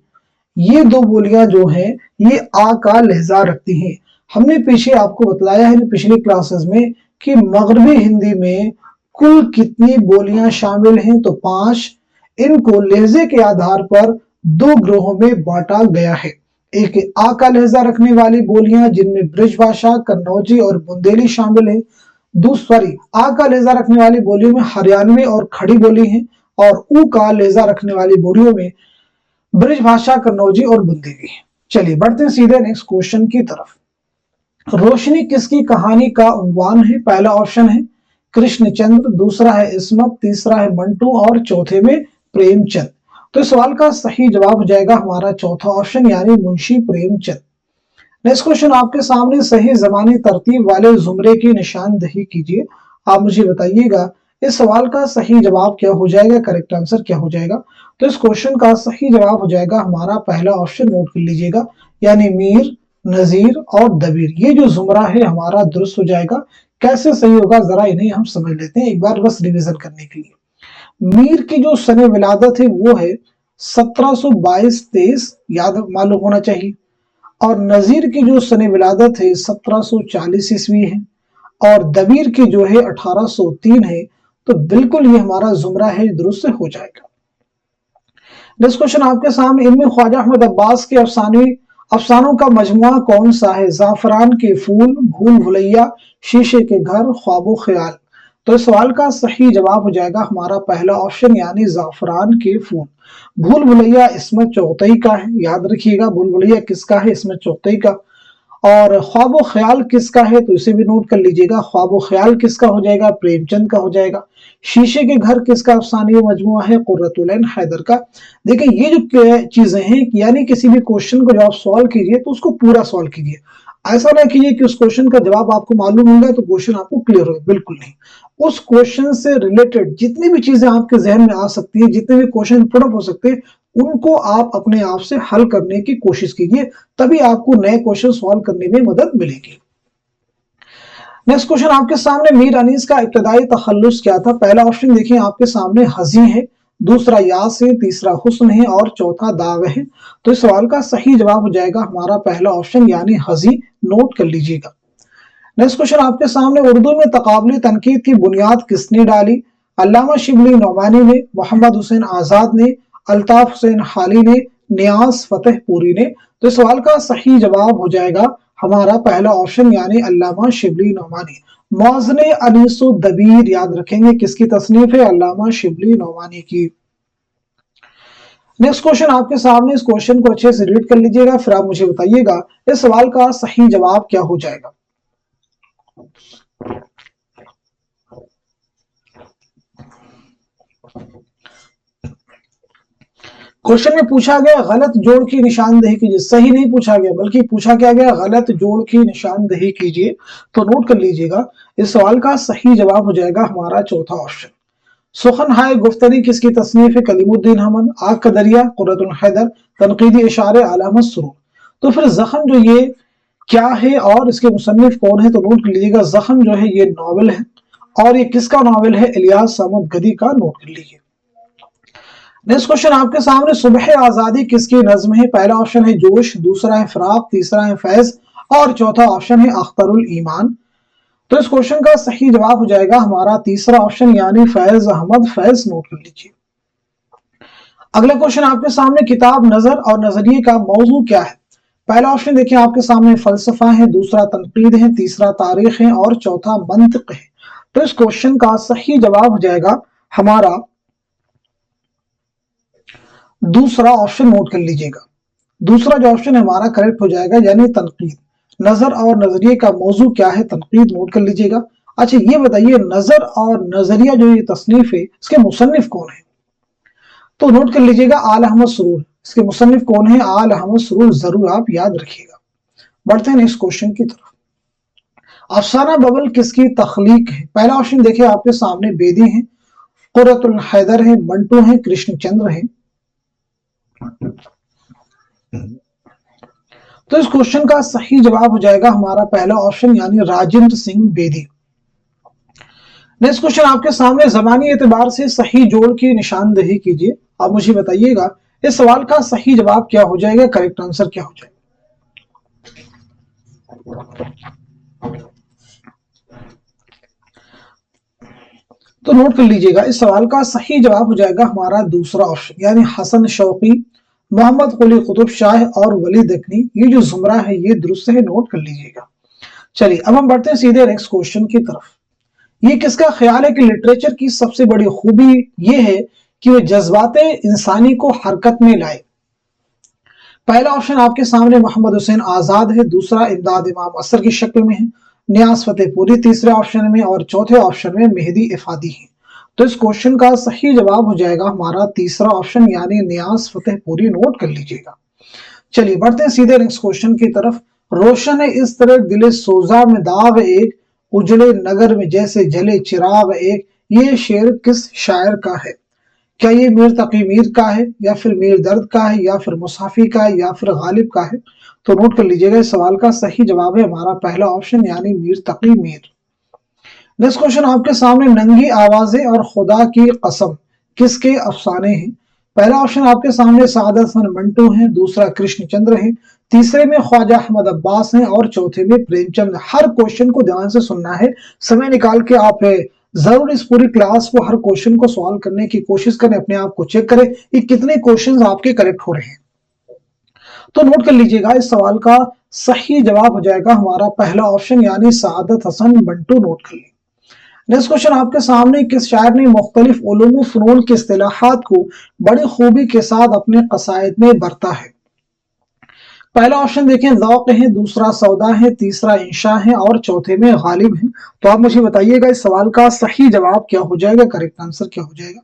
Speaker 1: ये दो बोलियां जो हैं ये आ का लहजा रखती हैं। हमने पीछे आपको बतलाया है पिछली क्लासेस में कि मगरबी हिंदी में कुल कितनी बोलियां शामिल हैं, तो 5। इनको लहजे के आधार पर दो ग्रोहों में बांटा गया है। एक आ का लहजा रखने वाली बोलियां जिनमें ब्रिज भाषा, कन्नौजी और बुंदेली शामिल है। दूसरी आ का लहजा रखने वाली बोलियों में हरियाणवी और खड़ी बोली है और ऊ का लहजा रखने वाली बोलियों में ब्रिज भाषा, कन्नौजी और बुंदेली है। चलिए बढ़ते हैं सीधे नेक्स्ट क्वेश्चन की तरफ। रोशनी किसकी कहानी का उन्वान है। पहला ऑप्शन है कृष्णचंद्र, दूसरा है इस्मत, तीसरा है मंटू और चौथे में प्रेमचंद। तो इस सवाल का सही जवाब हो जाएगा हमारा चौथा ऑप्शन यानी मुंशी प्रेमचंद। नेक्स्ट क्वेश्चन आपके सामने, सही जमानी तरतीब वाले जुमरे की निशानदही कीजिए। आप मुझे बताइएगा इस सवाल का सही जवाब क्या हो जाएगा, करेक्ट आंसर क्या हो जाएगा। तो इस क्वेश्चन का सही जवाब हो जाएगा हमारा पहला ऑप्शन। नोट कर लीजिएगा, यानी मीर, नजीर और दबीर ये जो जुमरा है हमारा दुरुस्त हो जाएगा। कैसे सही होगा जरा इन्हें हम समझ लेते हैं एक बार, बस रिवीजन करने के लिए। मीर की जो सने विलादत है वो है 1722-23, याद मालूम होना चाहिए। और नजीर की जो सने विलादत है 1740 ईस्वी है और दबीर की जो है 1803 है। तो बिल्कुल ये हमारा जुमरा है, दुरुस्त हो जाएगा। नेक्स्ट क्वेश्चन आपके सामने, इनमें ख्वाजा अहमद अब्बास के अफसानों का मजमुआ कौन सा है। जाफरान के फूल, भूल भुलैया, शीशे के घर, ख्वाबो ख्याल। तो इस सवाल का सही जवाब हो जाएगा हमारा पहला ऑप्शन यानी जाफरान के फूल। भूल भुलैया इस्मत चौथई का है, याद रखिएगा भूल भुलैया किसका है, इस्मत चौथई का। और ख्वाबो ख्याल किसका है, तो इसे भी नोट कर लीजिएगा, ख्वाबो ख्याल किसका हो जाएगा, प्रेमचंद का हो जाएगा। शीशे के घर किसका अफसानी मजमुआ है, कुर्रतुल-ऐन हैदर का। देखिए ये जो चीजें हैं, यानी किसी भी क्वेश्चन को जब आप सॉल्व कीजिए तो उसको पूरा सॉल्व कीजिए। ऐसा ना कीजिए कि उस क्वेश्चन का जवाब आपको मालूम होगा तो क्वेश्चन आपको क्लियर होगा, बिल्कुल नहीं। उस क्वेश्चन से रिलेटेड जितनी भी चीजें आपके जहन में आ सकती है, जितने भी क्वेश्चन पुट अप हो सकते हैं, उनको आप अपने आप से हल करने की कोशिश कीजिए, तभी आपको नए क्वेश्चन सॉल्व करने में मदद मिलेगी। नेक्स्ट क्वेश्चन आपके सामने, मीर अनीस का इब्तदाई तखल्लुस क्या था। पहला ऑप्शन देखिए आपके सामने हजी है, दूसरा यास है, तीसरा हुस्न है और चौथा दाग है। तो इस सवाल का सही जवाब हो जाएगा हमारा पहला ऑप्शन यानी हजी। नोट कर लीजिएगा। नेक्स्ट क्वेश्चन आपके सामने, उर्दू में तकाबली तनकीद की बुनियाद किसने डाली। अल्लामा शिबली नौमानी ने, मोहम्मद हुसैन आजाद ने, अल्ताफ हुसैन हाली ने, नियाज फतेहपुरी ने। तो इस सवाल का सही जवाब हो जाएगा हमारा पहला ऑप्शन यानी अल्लामा शिबली नौमानी। मौज़ने अनीसु दबीर याद रखेंगे किसकी तसनीफ है, अल्लामा शिबली नौमानी की। नेक्स्ट क्वेश्चन आपके सामने, इस क्वेश्चन को अच्छे से रीड कर लीजिएगा, फिर आप मुझे बताइएगा इस सवाल का सही जवाब क्या हो जाएगा। क्वेश्चन में पूछा गया गलत जोड़ की निशानदेही कीजिए। सही नहीं पूछा गया, बल्कि पूछा क्या गया, गलत जोड़ की निशानदेही कीजिए। तो नोट कर लीजिएगा, इस सवाल का सही जवाब हो जाएगा हमारा चौथा ऑप्शन। सुखन हाय गुफ्तरी किसकी तसनीफ है, कलीमुद्दीन अहमद। आग का दरिया कुर्रतुल हैदर। तनकीदी इशारे आला अहमद सुरूर। तो फिर जख्म जो ये क्या है और इसके मुसन्निफ कौन है, तो नोट कर लीजिएगा, जख्म जो है ये नॉवल है, और ये किसका नॉवल है, इलियास अहमद गदी का। नोट कर लीजिए। नेक्स्ट क्वेश्चन आपके सामने, सुबह आजादी किसकी नज्म है। पहला ऑप्शन है जोश, दूसरा है फराक, तीसरा है फैज, और चौथा ऑप्शन है अख्तरुल ईमान। तो इस क्वेश्चन का सही जवाब हो जाएगा हमारा तीसरा ऑप्शन यानी फैज अहमद फैज। नोट कर लीजिए। अगला क्वेश्चन आपके सामने, किताब नजर और नजरिए का मौजू क्या है। पहला ऑप्शन देखिए आपके सामने फलसफा है, दूसरा तनकीद है, तीसरा तारीख है, और चौथा मंतिक है। तो इस क्वेश्चन का सही जवाब हो जाएगा हमारा दूसरा ऑप्शन। नोट कर लीजिएगा, दूसरा जो ऑप्शन हमारा करेक्ट हो जाएगा, यानी तनकीद। नजर और नजरिए का मौजू क्या है, तनकीद। नोट कर लीजिएगा। अच्छा ये बताइए, नजर और नजरिया जो ये तसनीफ है, इसके मुसन्निफ कौन है, तो नोट कर लीजिएगा आल अहमद सुरूर। इसके मुसन्निफ कौन है, आल अहमद सुरूर, जरूर आप याद रखिएगा। बढ़ते हैं नेक्स्ट क्वेश्चन की तरफ। अफसाना बबल किसकी तख्लीक है। पहला ऑप्शन देखिए आपके सामने, बेदी है, कुर्रतुल हैदर है, मंटू है, कृष्णचंद्र है। तो इस क्वेश्चन का सही जवाब हो जाएगा हमारा पहला ऑप्शन यानी राजेंद्र सिंह बेदी। नेक्स्ट क्वेश्चन आपके सामने, जबानी एतबार से सही जोड़ की निशानदेही कीजिए। आप मुझे बताइएगा इस सवाल का सही जवाब क्या हो जाएगा, करेक्ट आंसर क्या हो जाएगा। तो नोट कर लीजिएगा, इस सवाल का सही जवाब हो जाएगा हमारा दूसरा ऑप्शन यानी हसन शौकी, मोहम्मद कुली कुतुब शाह और वली दखनी। ये जो जुमरा है ये दुरुस्त है, नोट कर लीजिएगा। चलिए अब हम बढ़ते हैं सीधे नेक्स्ट क्वेश्चन की तरफ। ये किसका ख्याल है कि लिटरेचर की सबसे बड़ी खूबी ये है कि वह जज्बाते इंसानी को हरकत में लाए। पहला ऑप्शन आपके सामने मोहम्मद हुसैन आजाद है, दूसरा इमदाद इमाम असर की शक्ल में है, नियाज फतेहपुरी तीसरे ऑप्शन में, और चौथे ऑप्शन में मेहदी इफादी है। तो इस क्वेश्चन का सही जवाब हो जाएगा हमारा तीसरा ऑप्शन यानी नियाज फतेहपुरी। नोट कर लीजिएगा। चलिए बढ़ते हैं सीधे नेक्स्ट क्वेश्चन की तरफ। रोशन है इस तरह दिले सोजा में दाग एक, उजड़े नगर में जैसे जले चिराग एक। ये शेर किस शायर का है। क्या ये मीर तकी मीर का है, या फिर मीर दर्द का है, या फिर मुसाफी का है, या फिर गालिब का है। तो नोट कर लीजिएगा, इस सवाल का सही जवाब है हमारा पहला ऑप्शन यानी मीर तकी मीर। नेक्स्ट क्वेश्चन आपके सामने, नंगी आवाजें और खुदा की कसम किसके अफसाने हैं। पहला ऑप्शन आपके सामने सादत हसन मंटू है, दूसरा कृष्णचंद्र है, तीसरे में ख्वाजा अहमद अब्बास हैं, और चौथे में प्रेमचंद। हर क्वेश्चन को ध्यान से सुनना है, समय निकाल के आप जरूर इस पूरी क्लास को हर क्वेश्चन को सॉल्व करने की कोशिश करें, अपने आप को चेक करें कि कितने क्वेश्चंस आपके करेक्ट हो रहे हैं। तो नोट कर लीजिएगा, इस सवाल का सही जवाब हो जाएगा हमारा पहला ऑप्शन यानी सादत हसन मंटू। नोट कर लीजिए। नेक्स्ट क्वेश्चन आपके सामने, किस शायर ने मुख्तलिफ उलूम फ़नून के इस्तिलाहात को बड़ी खूबी के साथ अपने कसायद में बरता है। पहला ऑप्शन देखें ज़ौक़ है, दूसरा सौदा है, तीसरा इंशा है, और चौथे में गालिब है। तो आप मुझे बताइएगा इस सवाल का सही जवाब क्या हो जाएगा, करेक्ट आंसर क्या हो जाएगा।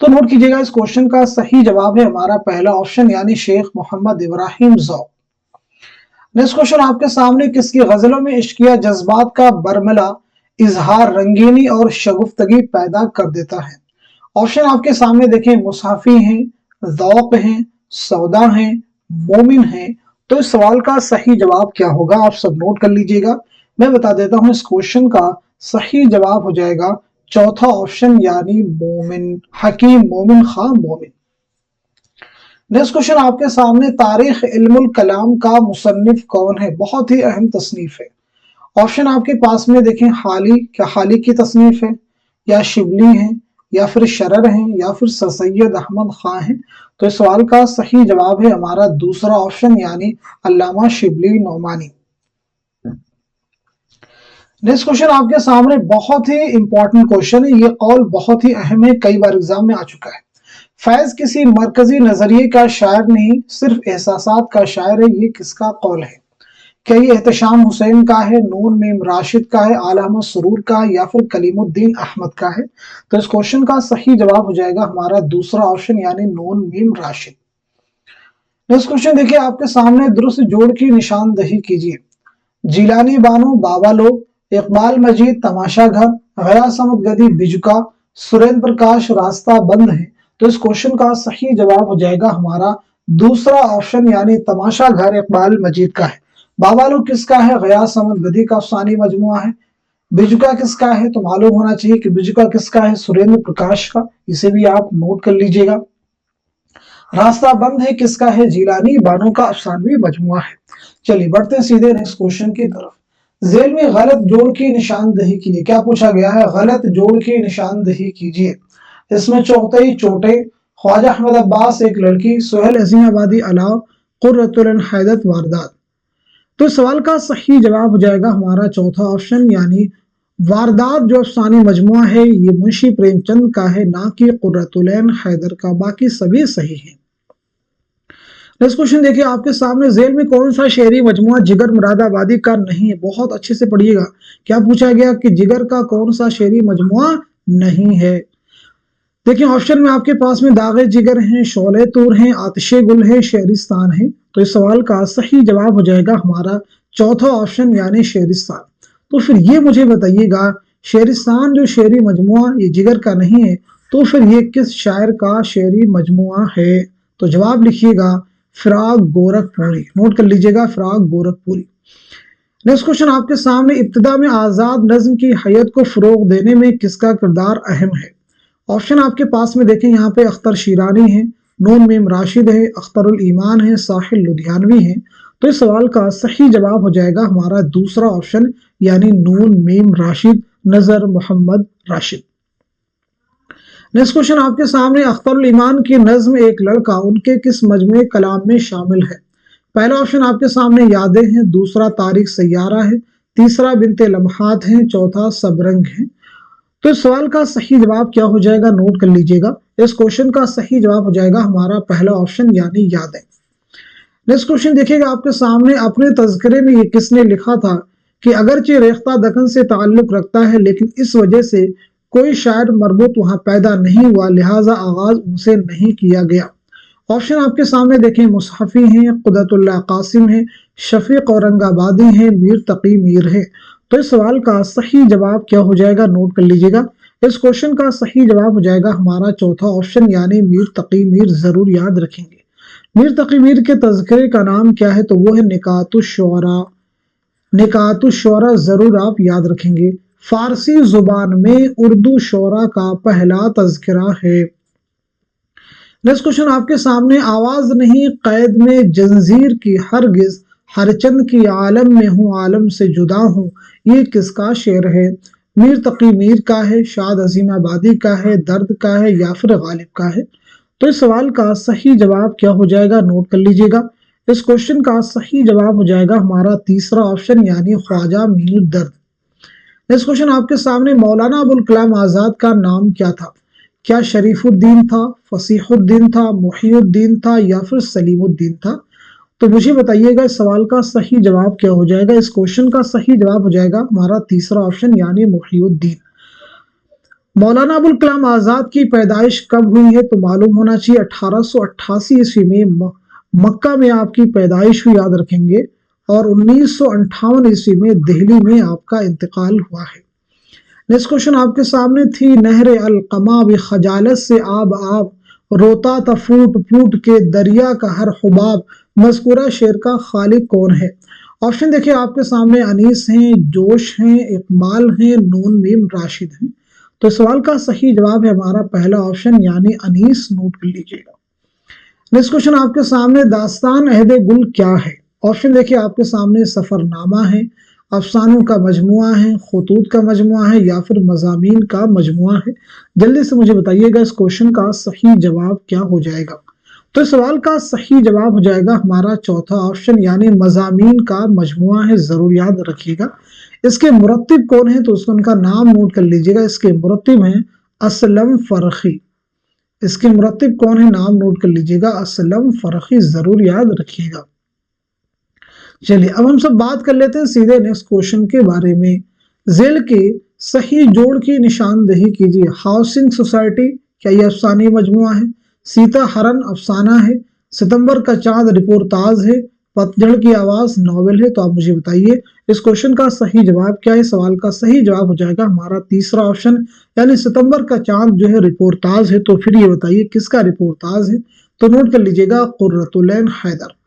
Speaker 1: तो नोट कीजिएगा, इस क्वेश्चन का सही जवाब है हमारा पहला ऑप्शन यानी शेख मोहम्मद इब्राहिम ज़ौक़। नेक्स्ट क्वेश्चन आपके सामने, किसकी गजलों में इश्किया जज्बात का बरमला इजहार रंगीनी और शगुफ्तगी पैदा कर देता है। ऑप्शन आपके सामने देखें, मुसाफी हैं, ज़ौक़ हैं, सौदा हैं, मोमिन हैं। तो इस सवाल का सही जवाब क्या होगा, आप सब नोट कर लीजिएगा। मैं बता देता हूं, इस क्वेश्चन का सही जवाब हो जाएगा चौथा ऑप्शन यानी मोमिन, हकीम मोमिन खां मोमिन। नेक्स्ट क्वेश्चन आपके सामने, तारीख इल्मुल कलाम का मुसन्निफ कौन है। बहुत ही अहम तसनीफ है। ऑप्शन आपके पास में देखें, हाली, क्या हाली की तसनीफ है, या शिबली है, या फिर शरर है, या फिर सर सैयद अहमद खां है। तो इस सवाल का सही जवाब है हमारा दूसरा ऑप्शन यानी अल्लामा शिबली नौमानी। नेक्स्ट क्वेश्चन आपके सामने बहुत ही इंपॉर्टेंट क्वेश्चन है, ये कौल बहुत ही अहम है, कई बार एग्जाम में आ चुका है। फैज किसी मरकजी नजरिए का शायर नहीं, सिर्फ एहसासात का शायर है, ये किसका कौल है? क्या ये एहतशाम हुसैन का है, नून मीम राशिद का है, आला अहमद सुरूर का है, या फिर कलीमुद्दीन अहमद का है? तो इस क्वेश्चन का सही जवाब हो जाएगा हमारा दूसरा ऑप्शन यानी नून मीम राशिद। नेक्स्ट क्वेश्चन देखिए आपके सामने, दुरुस्त जोड़ की निशानदही कीजिए। जिलानी बानो बाबा लोग, इकबाल मजीद तमाशा घर, गयास अहमद गदी बिजुका, सुरेंद्र प्रकाश रास्ता बंद है। तो इस क्वेश्चन का सही जवाब हो जाएगा हमारा दूसरा ऑप्शन यानी तमाशा घर इकबाल मजीद का है। बाबा लोग किसका है? गयास अहमद गदी का अफसानी मजमुआ है। बिजुका किसका है? तो मालूम होना चाहिए कि बिजुका किसका है, सुरेंद्र प्रकाश का, इसे भी आप नोट कर लीजिएगा। रास्ता बंद है किसका है? जिलानी बानो का अफसानवी मजमुआ है। चलिए बढ़ते हैं सीधे नेक्स्ट क्वेश्चन की तरफ। जेल में गलत जोड़ की निशानदही कीजिए। क्या पूछा गया है? गलत जोड़ की निशानदही कीजिए। इसमें चौथई चोटे, ख्वाजा अहमद अब्बास एक लड़की, सोहेल अजीमाबादी अलाव, कुर्रतुल हैदत वारदात। तो इस सवाल का सही जवाब हो जाएगा हमारा चौथा ऑप्शन यानी वारदात जो अफसानी मजमुआ है ये मुंशी प्रेमचंद का है, ना कि कुर्रतुल हैदर का। बाकी सभी सही है। नेक्स्ट क्वेश्चन देखिए आपके सामने, जेल में कौन सा शेरी मजमुआ जिगर मुरादाबादी का नहीं है? बहुत अच्छे से पढ़िएगा। क्या पूछा गया कि जिगर का कौन सा शेरी मजमुआ नहीं है? देखिए ऑप्शन में आपके पास में दागे जिगर हैं, शोले तूर हैं, आतिशे गुल है, शेरिस्तान है। तो इस सवाल का सही जवाब हो जाएगा हमारा चौथा ऑप्शन यानी शेरिस्तान। तो फिर ये मुझे बताइएगा, शेरिस्तान जो शेरी मजमुआ ये जिगर का नहीं है, तो फिर ये किस शायर का शेरी मजमुआ है? तो जवाब लिखिएगा फिराक गोरखपुरी, नोट कर लीजिएगा फिराक गोरखपुरी। नेक्स्ट क्वेश्चन आपके सामने, इब्तिदा में आजाद नज्म की हैयत को फरोग देने में किसका किरदार अहम है? ऑप्शन आपके पास में देखें, यहाँ पे अख्तर शीरानी है, नून मीम राशिद है, अख्तरुल ईमान है, साहिल लुधियानवी है। तो इस सवाल का सही जवाब हो जाएगा हमारा दूसरा ऑप्शन यानी नून मीम राशिद, नजर मोहम्मद राशिद। नेक्स्ट क्वेश्चन आपके सामने, अख्तरुल ईमान की नज्म एक लड़का उनके किस मजमूए कलाम में शामिल है? पहला ऑप्शन आपके सामने यादें हैं, दूसरा तारीख सैयारा है, तीसरा बिनते लम्हात है, चौथा सबरंग है। तो इस सवाल का सही जवाब क्या हो जाएगा? नोट कर लीजिएगा। इस क्वेश्चन का सही जवाब हो जाएगा हमारा पहला ऑप्शन यानी यादें। नेक्स्ट क्वेश्चन देखिएगा आपके सामने, अपने तज़किरे में ये किसने लिखा था कि अगरचे रेख्ता दक्कन से ताल्लुक रखता है लेकिन इस वजह से कोई शायर मरबूत वहां पैदा नहीं हुआ, लिहाजा आगाज उनसे नहीं किया गया। ऑप्शन आपके सामने देखें, मुसहफी हैं, कुदरतुल्लाह कासिम है, शफीक औरंगाबादी हैं, मीर तकी मीर है। तो इस सवाल का सही जवाब क्या हो जाएगा? नोट कर लीजिएगा। इस क्वेश्चन का सही जवाब हो जाएगा हमारा चौथा ऑप्शन यानी मीर तकी मीर, जरूर याद रखेंगे। मीर तकी मीर के तज़किरे का नाम क्या है? तो वो है निकातुश्शुअरा। निकातुश्शुअरा जरूर आप याद रखेंगे। फारसी जुबान में उर्दू शोरा का पहला तज़किरा है। नेक्स्ट क्वेश्चन आपके सामने, आवाज नहीं कैद में जंजीर की हरगिज, हर चंद की आलम में हूँ आलम से जुदा हूँ, ये किसका शेर है? मीर तकी मीर का है, शाद अजीमाबादी का है, दर्द का है, या फिर गालिब का है? तो इस सवाल का सही जवाब क्या हो जाएगा? नोट कर लीजिएगा। इस क्वेश्चन का सही जवाब हो जाएगा हमारा तीसरा ऑप्शन यानी ख्वाजा मीर दर्द। नेक्स्ट क्वेश्चन आपके सामने, मौलाना अबुल कलाम आजाद का नाम क्या था? क्या शरीफुद्दीन था, फसीहुद्दीन था, मुहियुद्दीन था, या फिर सलीमुद्दीन था? तो मुझे बताइएगा इस सवाल का सही जवाब क्या हो जाएगा? इस क्वेश्चन का सही जवाब हो जाएगा हमारा तीसरा ऑप्शन यानी मुहियुद्दीन। मौलाना अबुल कलाम आजाद की पैदाइश कब हुई है? तो मालूम होना चाहिए 1888 ईस्वी में मक्का में आपकी पैदाइश हुई, याद रखेंगे। और 1958 ईस्वी में दिल्ली में आपका इंतकाल हुआ है। नेक्स्ट क्वेश्चन आपके सामने, थी नहरे अलकमा भी खजालत से आब आब, रोता था फूट फूट के दरिया का हर हुबाब, मज़कूरा शेर का खालिक कौन है? ऑप्शन देखिए आपके सामने, अनीस हैं, जोश हैं, इकबाल हैं, नून मीम राशिद हैं। तो सवाल का सही जवाब है हमारा पहला ऑप्शन यानी अनीस, नोट कर लीजिएगा। नेक्स्ट क्वेश्चन आपके सामने, दास्तान अहदे गुल क्या है? ऑप्शन देखिए आपके सामने, सफरनामा है, अफसानों का मजमुआ है, खुतूत का मजमुआ है, या फिर मजामीन का मजमुआ है। जल्दी से मुझे बताइएगा इस क्वेश्चन का सही जवाब क्या हो जाएगा? तो इस सवाल का सही जवाब हो जाएगा हमारा चौथा ऑप्शन, यानी मज़ामीन का मजमुआ है, जरूर याद रखिएगा। इसके मुरत्तिब कौन है, तो उसका उनका नाम नोट कर लीजिएगा। इसके मुरत्तिब हैं असलम फरखी। इसके मुरत्तिब कौन है, नाम नोट कर लीजिएगा, असलम फरखी, जरूर याद रखिएगा। चलिए अब हम सब बात कर लेते हैं सीधे नेक्स्ट क्वेश्चन के बारे में। जेल के सही जोड़ की निशानदेही कीजिए। हाउसिंग सोसाइटी, क्या यह अफसानी मजमुआ है? सीता हरन अफसाना है? सितंबर का चांद रिपोर्टाज है? पतझड़ की आवाज नॉवेल है? तो आप मुझे बताइए इस क्वेश्चन का सही जवाब क्या है। सवाल का सही जवाब हो जाएगा हमारा तीसरा ऑप्शन, यानी सितंबर का चांद जो है रिपोर्टाज है। तो फिर ये बताइए किसका रिपोर्टाज है, तो नोट कर लीजिएगा कुर्रतुलैन हैदर।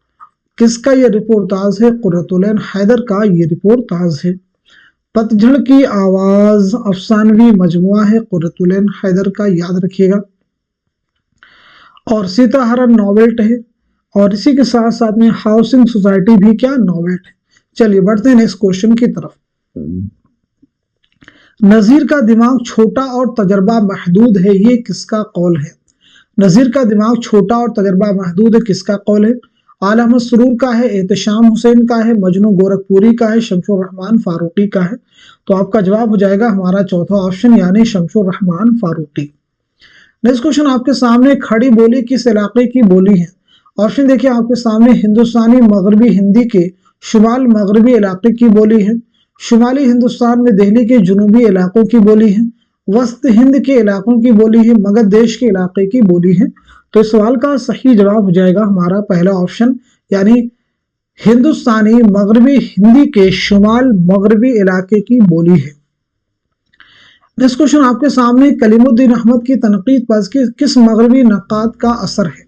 Speaker 1: किसका ये रिपोर्टाज है? कुर्रतुलैन हैदर का ये रिपोर्टाज है। पतझड़ की आवाज अफसानवी मजमुआ है, कुर्रतुलैन हैदर का, याद रखिएगा। और सीता हरन नॉवेल्ट है, और इसी के साथ साथ में हाउसिंग सोसाइटी भी क्या नॉवेल्ट है। चलिए बढ़ते हैं नेक्स्ट क्वेश्चन की तरफ। नजीर का दिमाग छोटा और तजर्बा महदूद है, ये किसका कौल है? नजीर का दिमाग छोटा और तजर्बा महदूद है, किसका कौल है? आला अहमद सुरूर का है, एहतशाम हुसैन का है, मजनू गोरखपुरी का है, शमशुर रहमान फारूकी का है। तो आपका जवाब हो जाएगा हमारा चौथा ऑप्शन, यानी शमशुर रहमान फारूकी। नेक्स्ट क्वेश्चन आपके सामने, खड़ी बोली किस इलाके की बोली है? ऑप्शन देखिए आपके सामने, हिंदुस्तानी मगरबी हिंदी के शुमाल मगरबी इलाके की बोली है, शुमाली हिंदुस्तान में दिल्ली के जुनूबी इलाकों की बोली है, वस्त हिंद के इलाकों की बोली है, मगध देश के इलाके की बोली है। तो इस सवाल का सही जवाब हो जाएगा हमारा पहला ऑप्शन, यानी हिंदुस्तानी मगरबी हिंदी के शुमाल मगरबी इलाके की बोली है। नेक्स्ट क्वेश्चन आपके सामने, कलीमुद्दीन अहमद की तनकीद पर किस मगरबी नक्काद का असर है?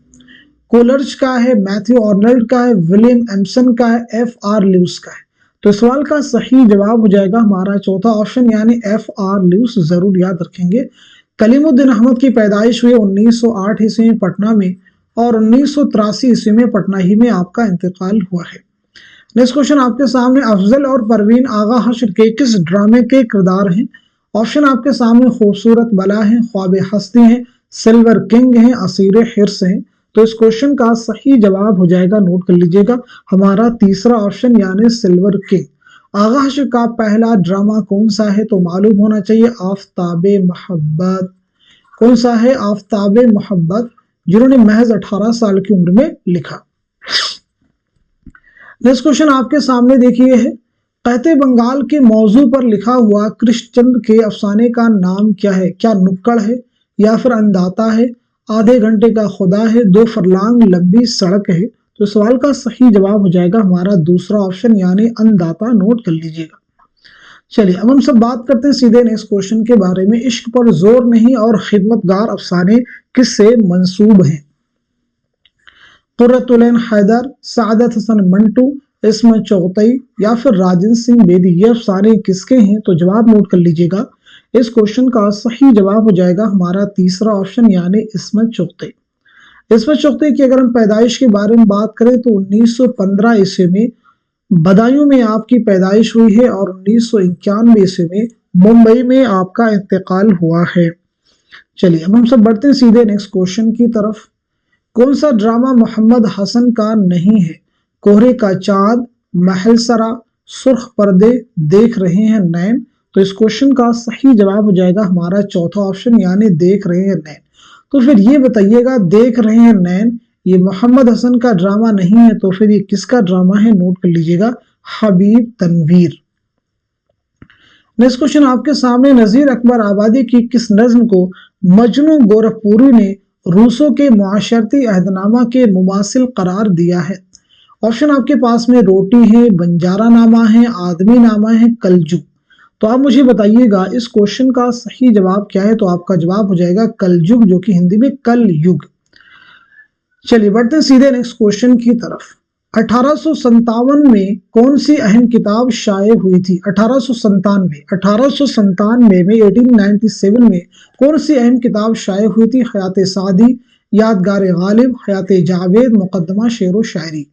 Speaker 1: कोलर्ज का है, मैथ्यू आर्नल्ड का है, विलियम एम्सन का है, एफ.आर. ल्यूस का है। तो इस सवाल का सही जवाब हो जाएगा हमारा चौथा ऑप्शन, यानी एफ.आर. ल्यूस, जरूर याद रखेंगे। कलीमुद्दीन अहमद की पैदाइश हुई 1908 ईस्वी में पटना में, और 1983 ईस्वी में पटना ही में आपका इंतकाल हुआ है। नेक्स्ट क्वेश्चन आपके सामने, अफजल और परवीन आगा हश्र के किस ड्रामे के किरदार हैं? ऑप्शन आपके सामने, खूबसूरत बला है, ख्वाब हस्ती है, सिल्वर किंग है, असीर हिर्स है। तो इस क्वेश्चन का सही जवाब हो जाएगा, नोट कर लीजिएगा, हमारा तीसरा ऑप्शन, यानी सिल्वर किंग। आगा हश्र का पहला ड्रामा कौन सा है? तो मालूम होना चाहिए, आफताबे मोहब्बत। कौन सा है? आफताबे मोहब्बत, जिन्होंने महज 18 साल की उम्र में लिखा। नेक्स्ट क्वेश्चन आपके सामने देखिए है, कहते बंगाल के मौजू पर लिखा हुआ कृष्णचंद्र के अफसाने का नाम क्या है? क्या नुक्कड़ है, या फिर अंदाता है, आधे घंटे का खुदा है, 2 फरलांग लंबी सड़क है? तो सवाल का सही जवाब हो जाएगा हमारा दूसरा ऑप्शन, यानी अंदाता, नोट कर लीजिएगा। चलिए अब हम सब बात करते हैं सीधे नेक्स्ट क्वेश्चन के बारे में। इश्क पर जोर नहीं और खिदमतगार अफसाने किससे मंसूब हैं? कुर्रतुलैन हैदर, सादत हसन मंटू, इस्मत चौगतई, या फिर राजेंद्र सिंह बेदी, ये अफसाने किसके हैं? तो जवाब नोट कर लीजिएगा। इस क्वेश्चन का सही जवाब हो जाएगा हमारा तीसरा ऑप्शन, यानी इस्मत चौगतई। इस्मत चौगतई की अगर हम पैदाइश के बारे में बात करें तो 1915 ईस्वी में बदायूं में आपकी पैदाइश हुई है, और 1991 ईस्वी में मुंबई में आपका इंतकाल हुआ है। चलिए अब हम सब बढ़ते हैं सीधे नेक्स्ट क्वेश्चन की तरफ। कौन सा ड्रामा मोहम्मद हसन का नहीं है? कोहरे का चांद, महल सरा, सुर्ख पर्दे, देख रहे हैं नैन। तो इस क्वेश्चन का सही जवाब हो जाएगा हमारा चौथा ऑप्शन, यानी देख रहे हैं नैन। तो फिर ये बताइएगा, देख रहे हैं नैन ये मोहम्मद हसन का ड्रामा नहीं है, तो फिर ये किसका ड्रामा है? नोट कर लीजिएगा, हबीब तनवीर। नेक्स्ट क्वेश्चन आपके सामने, नजीर अकबर आबादी की किस नज्म को मजनू गोरखपुरी ने रूसों के मुआशरती अहदनामा के मुमासिल करार दिया है? ऑप्शन आपके पास में रोटी है, बंजारा नामा है, आदमी नामा है, कलजुग। तो आप मुझे बताइएगा इस क्वेश्चन का सही जवाब क्या है? तो आपका जवाब हो जाएगा कलजुग, जो कि हिंदी में कल युग। चलिए बढ़ते हैं सीधे नेक्स्ट क्वेश्चन की तरफ। 1857 में कौन सी अहम किताब शाये हुई थी? 1897 में 1897 में कौन सी अहम किताब शाये हुई थी? हयात सादी, यादगार गालिब, हयात जावेद, मुकद्दमा शेर व शायरी।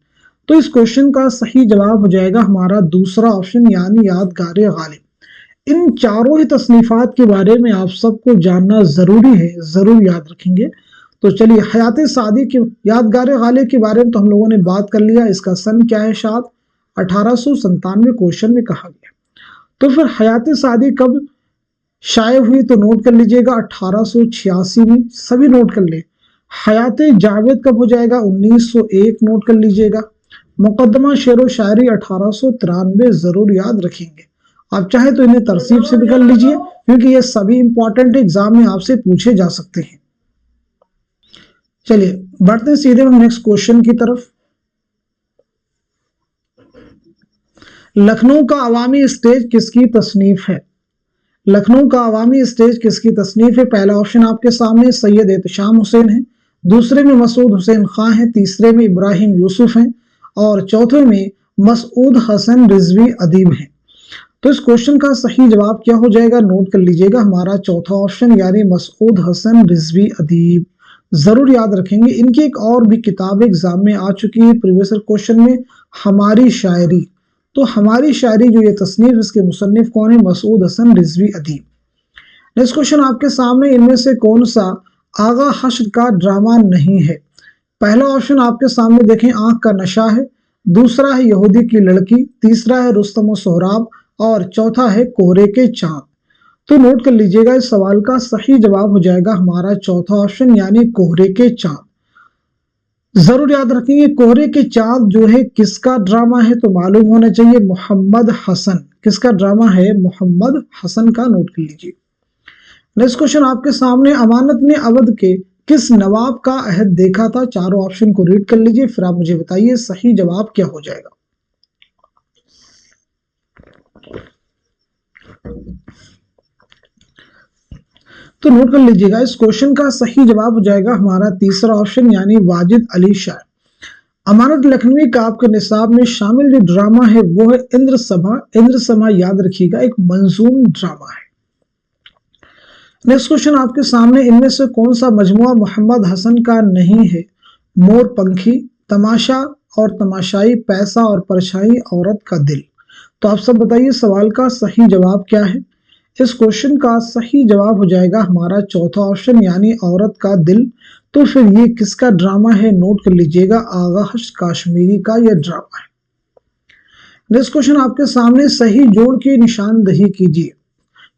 Speaker 1: तो इस क्वेश्चन का सही जवाब हो जाएगा हमारा दूसरा ऑप्शन, यानी यादगार गालिब। इन चारों ही तसनीफात के बारे में आप सबको जानना जरूरी है, जरूर याद रखेंगे। تو چلیے حیات سعدی کی یادگار غالب کے بارے میں تو ہم لوگوں نے بات کر لیا، اس کا سن کیا ہے شاد 1897 کوشچن میں کہا گیا۔ تو پھر حیات سعدی کب شائع ہوئی تو نوٹ کر لیجئے گا 1886 میں، سبھی نوٹ کر لیں۔ حیات جاوید کب ہو جائے گا 1901 نوٹ کر لیجئے گا۔ مقدمہ شعر و شاعری 1893 ضرور یاد رکھیں گے، آپ چاہیں تو انہیں ترتیب سے بھی کر لیجئے کیونکہ یہ سبھی امپورٹنٹ ایگزام میں آپ سے پوچھے جا سکتے ہیں۔ چلیے بڑھتے ہیں سیدھے ہم نیکسٹ کوشچن کی طرف۔ لکھنؤ کا عوامی اسٹیج کس کی تصنیف ہے؟ لکھنؤ کا عوامی اسٹیج کس کی تصنیف ہے؟ پہلا آپشن آپ کے سامنے سید احتشام حسین ہے، دوسرے میں مسعود حسین خان ہیں، تیسرے میں ابراہیم یوسف ہیں اور چوتھے میں مسعود حسن رضوی ادیب ہیں۔ تو اس کوشچن کا صحیح جواب کیا ہو جائے گا نوٹ کر لیجئے گا، ہمارا چوتھا آپشن یعنی مسعود حسن رضوی ادیب۔ ضرور یاد رکھیں گے، ان کی ایک اور بھی کتاب ایگزام میں آ چکی ہے پریویس کوشچن میں، ہماری شاعری۔ تو ہماری شاعری جو یہ تصنیف، اس کے مصنف کون ہیں؟ مسعود حسن رضوی ادیب۔ نیکسٹ کوشچن آپ کے سامنے، ان میں سے کون سا آغا حشر کا ڈرامہ نہیں ہے؟ پہلا آپشن آپ کے سامنے دیکھیں آنکھ کا نشہ ہے، دوسرا ہے یہودی کی لڑکی، تیسرا ہے رستم و سہراب اور چوتھا ہے کوہرے کے چاند۔ تو نوٹ کر لیجئے گا، اس سوال کا صحیح جواب ہو جائے گا ہمارا چوتھا آپشن یعنی کوہرے کے چاند۔ ضرور یاد رکھیں گے کوہرے کے چاند جو ہے کس کا ڈرامہ ہے تو معلوم ہونا چاہیے محمد حسن۔ کس کا ڈرامہ ہے؟ محمد حسن کا، نوٹ کر لیجئے۔ نیکسٹ کوشچن آپ کے سامنے، امانت نے اودھ کے کس نواب کا عہد دیکھا تھا؟ چاروں آپشن کو ریڈ کر لیجئے پھر آپ مجھے بتائیے صحیح جواب کیا ہو جائے گا۔ تو نوٹ کر لیجئے گا، اس کوشچن کا صحیح جواب ہو جائے گا ہمارا تیسرا آپشن یعنی واجد علی شاہ۔ امانت لکھنوی کا آپ کے نصاب میں شامل جو ڈرامہ ہے وہ ہے اندر سبھا۔ اندر سبھا یاد رکھیے گا ایک منظوم ڈرامہ ہے۔ نیکسٹ کوشچن آپ کے سامنے، ان میں سے کون سا مجموعہ محمد حسن کا نہیں ہے؟ مور پنکھی، تماشا اور تماشائی، پیسہ اور پرچھائی، عورت کا دل۔ تو آپ سب بتائیے سوال کا صحیح جواب کیا ہے؟ اس کوشچن کا صحیح جواب ہو جائے گا ہمارا چوتھا آپشن یعنی عورت کا دل۔ تو پھر یہ کس کا ڈرامہ ہے نوٹ کر لیجئے گا، آغا حشر کاشمیری کا یہ ڈرامہ ہے۔ نیکسٹ کوشچن آپ کے سامنے، صحیح جوڑ کی نشاندہی کیجیے۔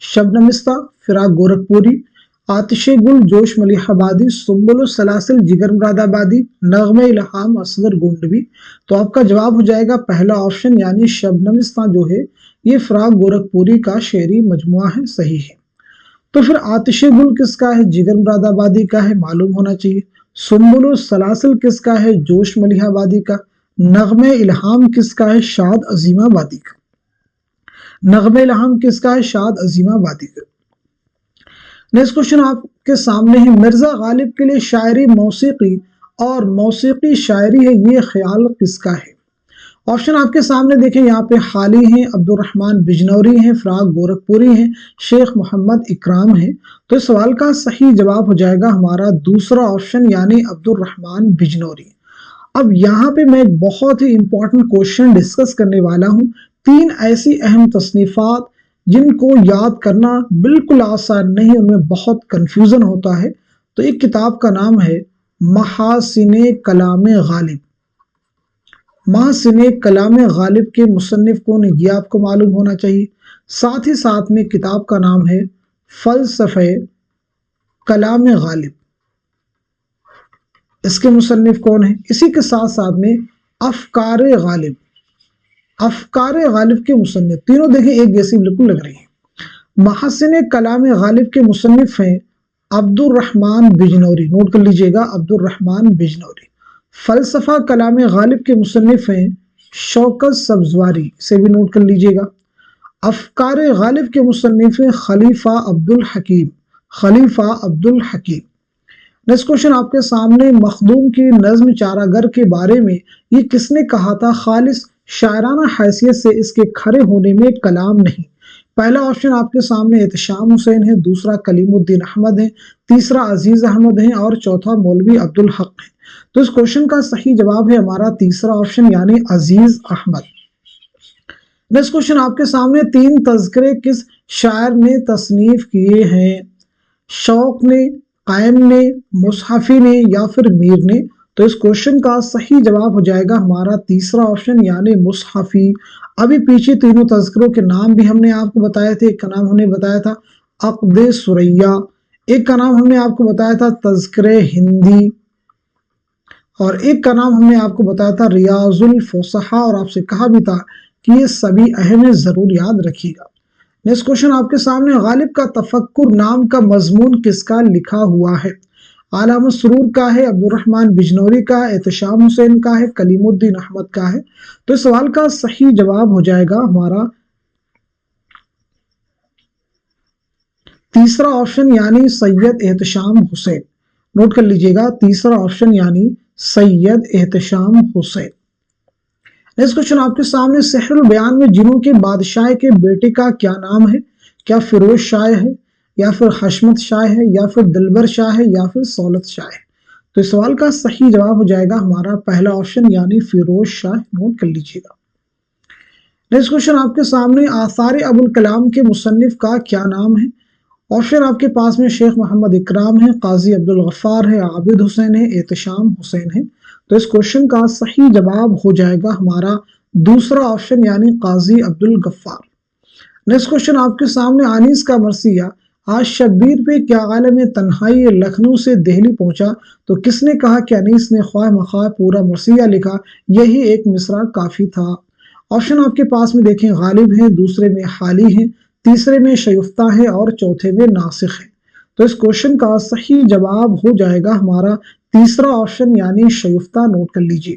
Speaker 1: شبنمستہ، فراق گورکھپوری، آتش گل جوش ملیح آبادی، سنبل السلاسل جگر مراد آبادی، نغمہ الہام اصغر گونڈوی۔ تو آپ کا جواب ہو جائے گا پہلا آپشن یعنی شبنمستہ جو ہے یہ فراق گورکھپوری کا شعری مجموعہ ہے، صحیح ہے۔ تو پھر آتش گل کس کا ہے؟ جگر مراد آبادی کا ہے، معلوم ہونا چاہیے۔ سنبل السلاسل کس کا ہے؟ جوش ملیح آبادی کا۔ نغمہ الہام کس کا ہے؟ شاد عظیم آبادی کا۔ نغمہ الہام کس کا ہے؟ شاد عظیم آبادی کا۔ نیکسٹ کوشچن آپ کے سامنے ہے، مرزا غالب کے لیے شاعری موسیقی اور موسیقی شاعری ہے، یہ خیال کس کا ہے؟ آپشن آپ کے سامنے دیکھیں، یہاں پہ حالی ہیں، عبد الرحمن بجنوری ہیں، فراق گورکھپوری ہیں، شیخ محمد اکرام ہیں۔ تو اس سوال کا صحیح جواب ہو جائے گا ہمارا دوسرا آپشن یعنی عبد الرحمن بجنوری۔ اب یہاں پہ میں ایک بہت ہی امپورٹنٹ کوشچن ڈسکس کرنے والا ہوں، 3 ایسی اہم تصنیفات جن کو یاد کرنا بالکل آسان نہیں، ان میں بہت کنفیوژن ہوتا ہے۔ تو ایک کتاب کا نام ہے محاسن کلام غالب۔ محاسن کلام غالب کے مصنف کون ہے یہ آپ کو معلوم ہونا چاہیے۔ ساتھ ہی ساتھ میں کتاب کا نام ہے فلسفہ کلام غالب، اس کے مصنف کون ہیں؟ اسی کے ساتھ ساتھ میں افکار غالب، افکار غالب کے مصنف، تینوں دیکھیں ایک جیسی بالکل لگ رہی ہیں۔ محاسن کلام غالب کے مصنف ہیں عبد الرحمن بجنوری، نوٹ کر لیجئے گا عبد الرحمن بجنوری۔ فلسفہ کلام غالب کے مصنف ہیں شوکت سبزواری، اسے بھی نوٹ کر لیجئے گا۔ افکار غالب کے مصنف ہیں خلیفہ عبد الحکیم، خلیفہ عبد الحکیم۔ نیکسٹ کوشچن آپ کے سامنے، مخدوم کی نظم چارہ گر کے بارے میں یہ کس نے کہا تھا؟ خالص شاعرانہ حیثیت سے اس کے کھڑے ہونے میں کلام نہیں۔ پہلا آپشن آپ کے سامنے احتشام حسین ہے، دوسرا کلیم الدین احمد ہے، تیسرا عزیز احمد ہے اور چوتھا مولوی عبدالحق ہے۔ تو اس کوشچن کا صحیح جواب ہے ہمارا تیسرا آپشن یعنی عزیز احمد۔ نیکسٹ کوشچن آپ کے سامنے، 3 تذکرے کس شاعر نے تصنیف کیے ہیں؟ شوق نے، قائم نے, مصحفی نے یا پھر میر نے؟ تو اس کوشچن کا صحیح جواب ہو جائے گا ہمارا تیسرا آپشن یعنی مصحفی. ابھی پیچھے تینوں تذکروں کے نام بھی ہم نے آپ کو بتایا تھے. ایک کا نام ہم نے بتایا تھا عقد ثریا, ایک کا نام ہم نے آپ کو بتایا تھا تذکر ہندی, اور ایک کا نام ہم نے آپ کو بتایا تھا ریاض الفصحاء, اور آپ سے کہا بھی تھا کہ یہ سبھی اہم ہیں, ضرور یاد رکھیے گا. نیکسٹ کوشچن آپ کے سامنے, غالب کا تفکر نام کا مضمون کس کا لکھا ہوا ہے؟ علامہ سرور کا ہے, عبد الرحمن بجنوری کا ہے, احتشام حسین کا ہے, کلیم الدین احمد کا ہے؟ تو اس سوال کا صحیح جواب ہو جائے گا ہمارا تیسرا آپشن یعنی سید احتشام حسین. نوٹ کر لیجئے گا, تیسرا آپشن یعنی سید احتشام حسین. نیکسٹ کوشچن آپ کے سامنے, سحر البیان میں جنوں کے بادشاہ کے بیٹے کا کیا نام ہے؟ کیا فیروز شاہ ہے, یا پھر حشمت شاہ ہے, یا پھر دلبر شاہ ہے, یا پھر سولت شاہ ہے؟ تو اس سوال کا صحیح جواب ہو جائے گا ہمارا پہلا آپشن یعنی فیروز شاہ. نوٹ کر لیجئے گا. نیکسٹ کوشچن آپ کے سامنے, آثار ابوالکلام کے مصنف کا کیا نام ہے؟ آپشن آپ کے پاس میں شیخ محمد اکرام ہے, قاضی عبدالغفار ہے, عابد حسین ہے, احتشام حسین ہے. تو اس کوشچن کا صحیح جواب ہو جائے گا ہمارا دوسرا آپشن یعنی قاضی عبدالغفار. نیکسٹ کوشچن آپ کے سامنے, آنیس کا مرثیہ آج شبیر پہ کیا عالم تنہائی لکھنؤ سے دہلی پہنچا تو کس نے کہا کہ انیس نے خواہ مخواہ پورا مرثیہ لکھا, یہی ایک مصرع کافی تھا؟ آپشن آپ کے پاس میں دیکھیں, غالب ہیں, دوسرے میں حالی ہیں, تیسرے میں شیفتہ ہے, اور چوتھے میں ناسخ ہے. تو اس کوشچن کا صحیح جواب ہو جائے گا ہمارا تیسرا آپشن یعنی شیفتہ. نوٹ کر لیجئے.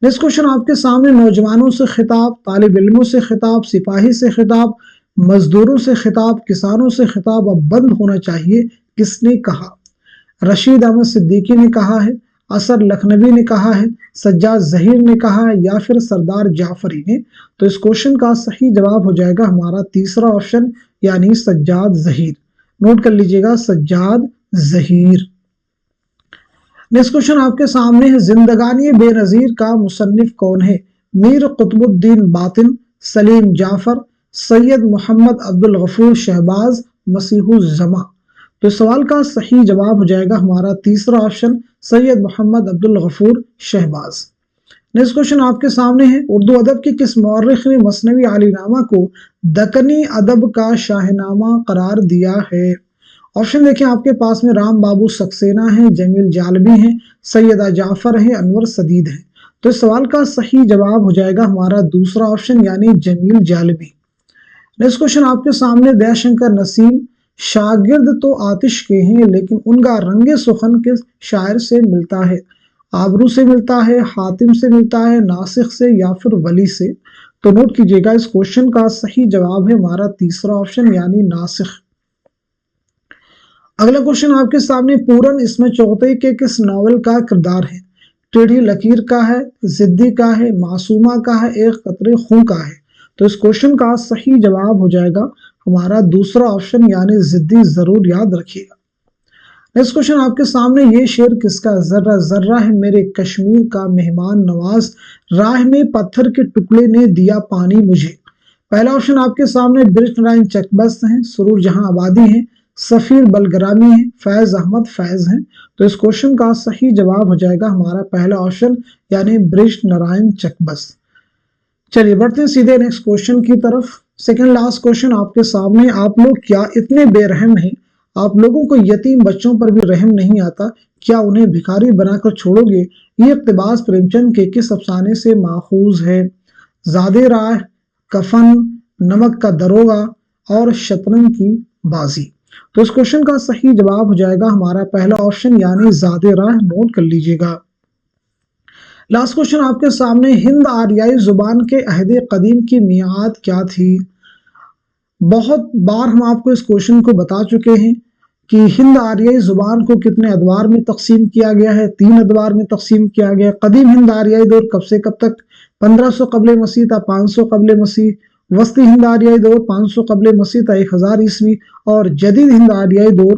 Speaker 1: نیکسٹ کوشچن آپ کے سامنے, نوجوانوں سے خطاب, طالب علموں سے خطاب, سپاہی سے خطاب, مزدوروں سے خطاب, کسانوں سے خطاب اب بند ہونا چاہیے, کس نے کہا؟ رشید احمد صدیقی نے کہا ہے, اثر لکھنوی نے کہا ہے, سجاد ظہیر نے کہا ہے, یا پھر سردار جعفری نے؟ تو اس کوشچن کا صحیح جواب ہو جائے گا ہمارا تیسرا آپشن یعنی سجاد ظہیر. نوٹ کر لیجئے گا, سجاد ظہیر. نیکسٹ کوشچن آپ کے سامنے ہے, زندگانی بے نظیر کا مصنف کون ہے؟ میر قطب الدین باطن, سلیم جعفر, سید محمد عبدالغفور شہباز, مسیح الزماں؟ تو اس سوال کا صحیح جواب ہو جائے گا ہمارا تیسرا آپشن سید محمد عبدالغفور شہباز. نیکسٹ کوشچن آپ کے سامنے ہے, اردو ادب کے کس مورخ نے مثنوی عالی نامہ کو دکنی ادب کا شاہ نامہ قرار دیا ہے؟ آپشن دیکھیں آپ کے پاس میں, رام بابو سکسینہ ہیں, جمیل جالبی ہیں, سیدہ جعفر ہیں, انور سدید ہیں. تو اس سوال کا صحیح جواب ہو جائے گا ہمارا دوسرا آپشن یعنی جمیل جالبی. نیکسٹ کوشچن آپ کے سامنے, دیا شنکر نسیم, شاگرد تو آتش کے ہیں لیکن ان کا رنگ سخن کے شاعر سے ملتا ہے, آبرو سے ملتا ہے, حاتم سے ملتا ہے, ناسخ سے, یا پھر ولی سے؟ تو نوٹ کیجئے گا, اس کوشچن کا صحیح جواب ہے ہمارا تیسرا آپشن یعنی ناسخ. اگلا کوشچن آپ کے سامنے, پورن اسم چوغتئی کے کس ناول کا کردار ہے؟ ٹیڑھی لکیر کا ہے, ضدی کا ہے, معصومہ کا ہے, ایک قطرے خون کا ہے؟ تو اس کوشچن کا صحیح جواب ہو جائے گا ہمارا دوسرا آپشن یعنی ضدی. ضرور یاد رکھیے گا. نیکسٹ کوشچن آپ کے سامنے, یہ شعر کس کا؟ ذرہ ذرہ ہے میرے کشمیر کا مہمان نواز, راہ میں پتھر کے ٹکڑے نے دیا پانی مجھے. پہلا آپشن آپ کے سامنے برج نارائن چکبست ہیں, سرور جہاں آبادی ہیں, سفیر بلگرامی ہیں, فیض احمد فیض ہیں؟ تو اس کوشچن کا صحیح جواب ہو جائے گا ہمارا پہلا آپشن یعنی برج نارائن چکبست. چلیے بڑھتے ہیں سیدھے نیکسٹ کوشچن کی طرف. سیکنڈ لاسٹ کوشچن آپ کے سامنے, آپ لوگ کیا اتنے بے رحم ہیں؟ آپ لوگوں کو یتیم بچوں پر بھی رحم نہیں آتا, کیا انہیں بھکاری بنا کر چھوڑو گے؟ یہ اقتباس پریم چند کے کس افسانے سے ماخوذ ہے؟ زادے راہ, کفن, نمک کا دروغہ, اور شطرنج کی بازی؟ تو اس کوشچن کا صحیح جواب ہو جائے گا ہمارا پہلا آپشن یعنی زادے راہ. نوٹ کر لیجئے گا. لاسٹ کوشچن آپ کے سامنے, ہند آریائی زبان کے عہد قدیم کی میعاد کیا تھی؟ بہت بار ہم آپ کو اس کوشچن کو بتا چکے ہیں کہ ہند آریائی زبان کو کتنے ادوار میں تقسیم کیا گیا ہے. 3 ادوار میں تقسیم کیا گیا. قدیم ہند آریائی دور کب سے کب تک؟ 1500 قبل مسیح تا 500 قبل مسیح. وسطی ہند آریائی دور 500 قبل مسیح تا 1000 عیسوی. اور جدید ہند آریائی دور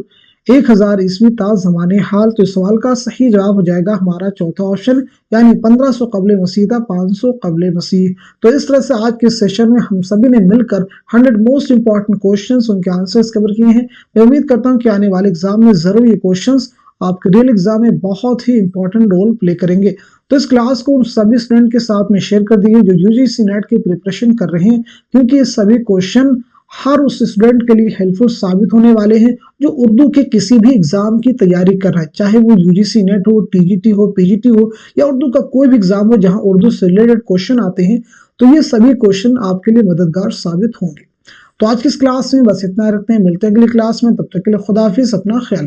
Speaker 1: 1000 ईस्वी ता ज़माने हाल। तो इस सवाल का सही जवाब हो जाएगा हमारा चौथा ऑप्शन, यानी 1500 कबले मसीह था 500 कबले मसीह। तो इस तरह से आज के सेशन में हम सभी ने मिलकर 100 मोस्ट इंपॉर्टेंट क्वेश्चंस, उनके आंसर्स कवर किए हैं। मैं उम्मीद करता हूं कि आने वाले एग्जाम में जरूर ये क्वेश्चंस आपके रियल एग्जाम में बहुत ही इंपॉर्टेंट रोल प्ले करेंगे। तो इस क्लास को उन सभी स्टूडेंट के साथ में शेयर कर दीजिए जो यूजीसी नेट की प्रिपरेशन कर रहे हैं, क्योंकि ये सभी क्वेश्चन हर उस स्टूडेंट के लिए हेल्पफुल साबित होने वाले हैं जो उर्दू के किसी भी एग्जाम की तैयारी कर रहा है, चाहे वो यूजीसी नेट हो, टीजीटी हो, पीजीटी हो, या उर्दू का कोई भी एग्जाम हो जहां उर्दू से रिलेटेड क्वेश्चन आते हैं। तो ये सभी क्वेश्चन आपके लिए मददगार साबित होंगे। तो आज की इस क्लास में बस इतना रखते हैं, मिलते हैं अगली क्लास में, तब तक के लिए खुदा हाफिज, अपना ख्याल।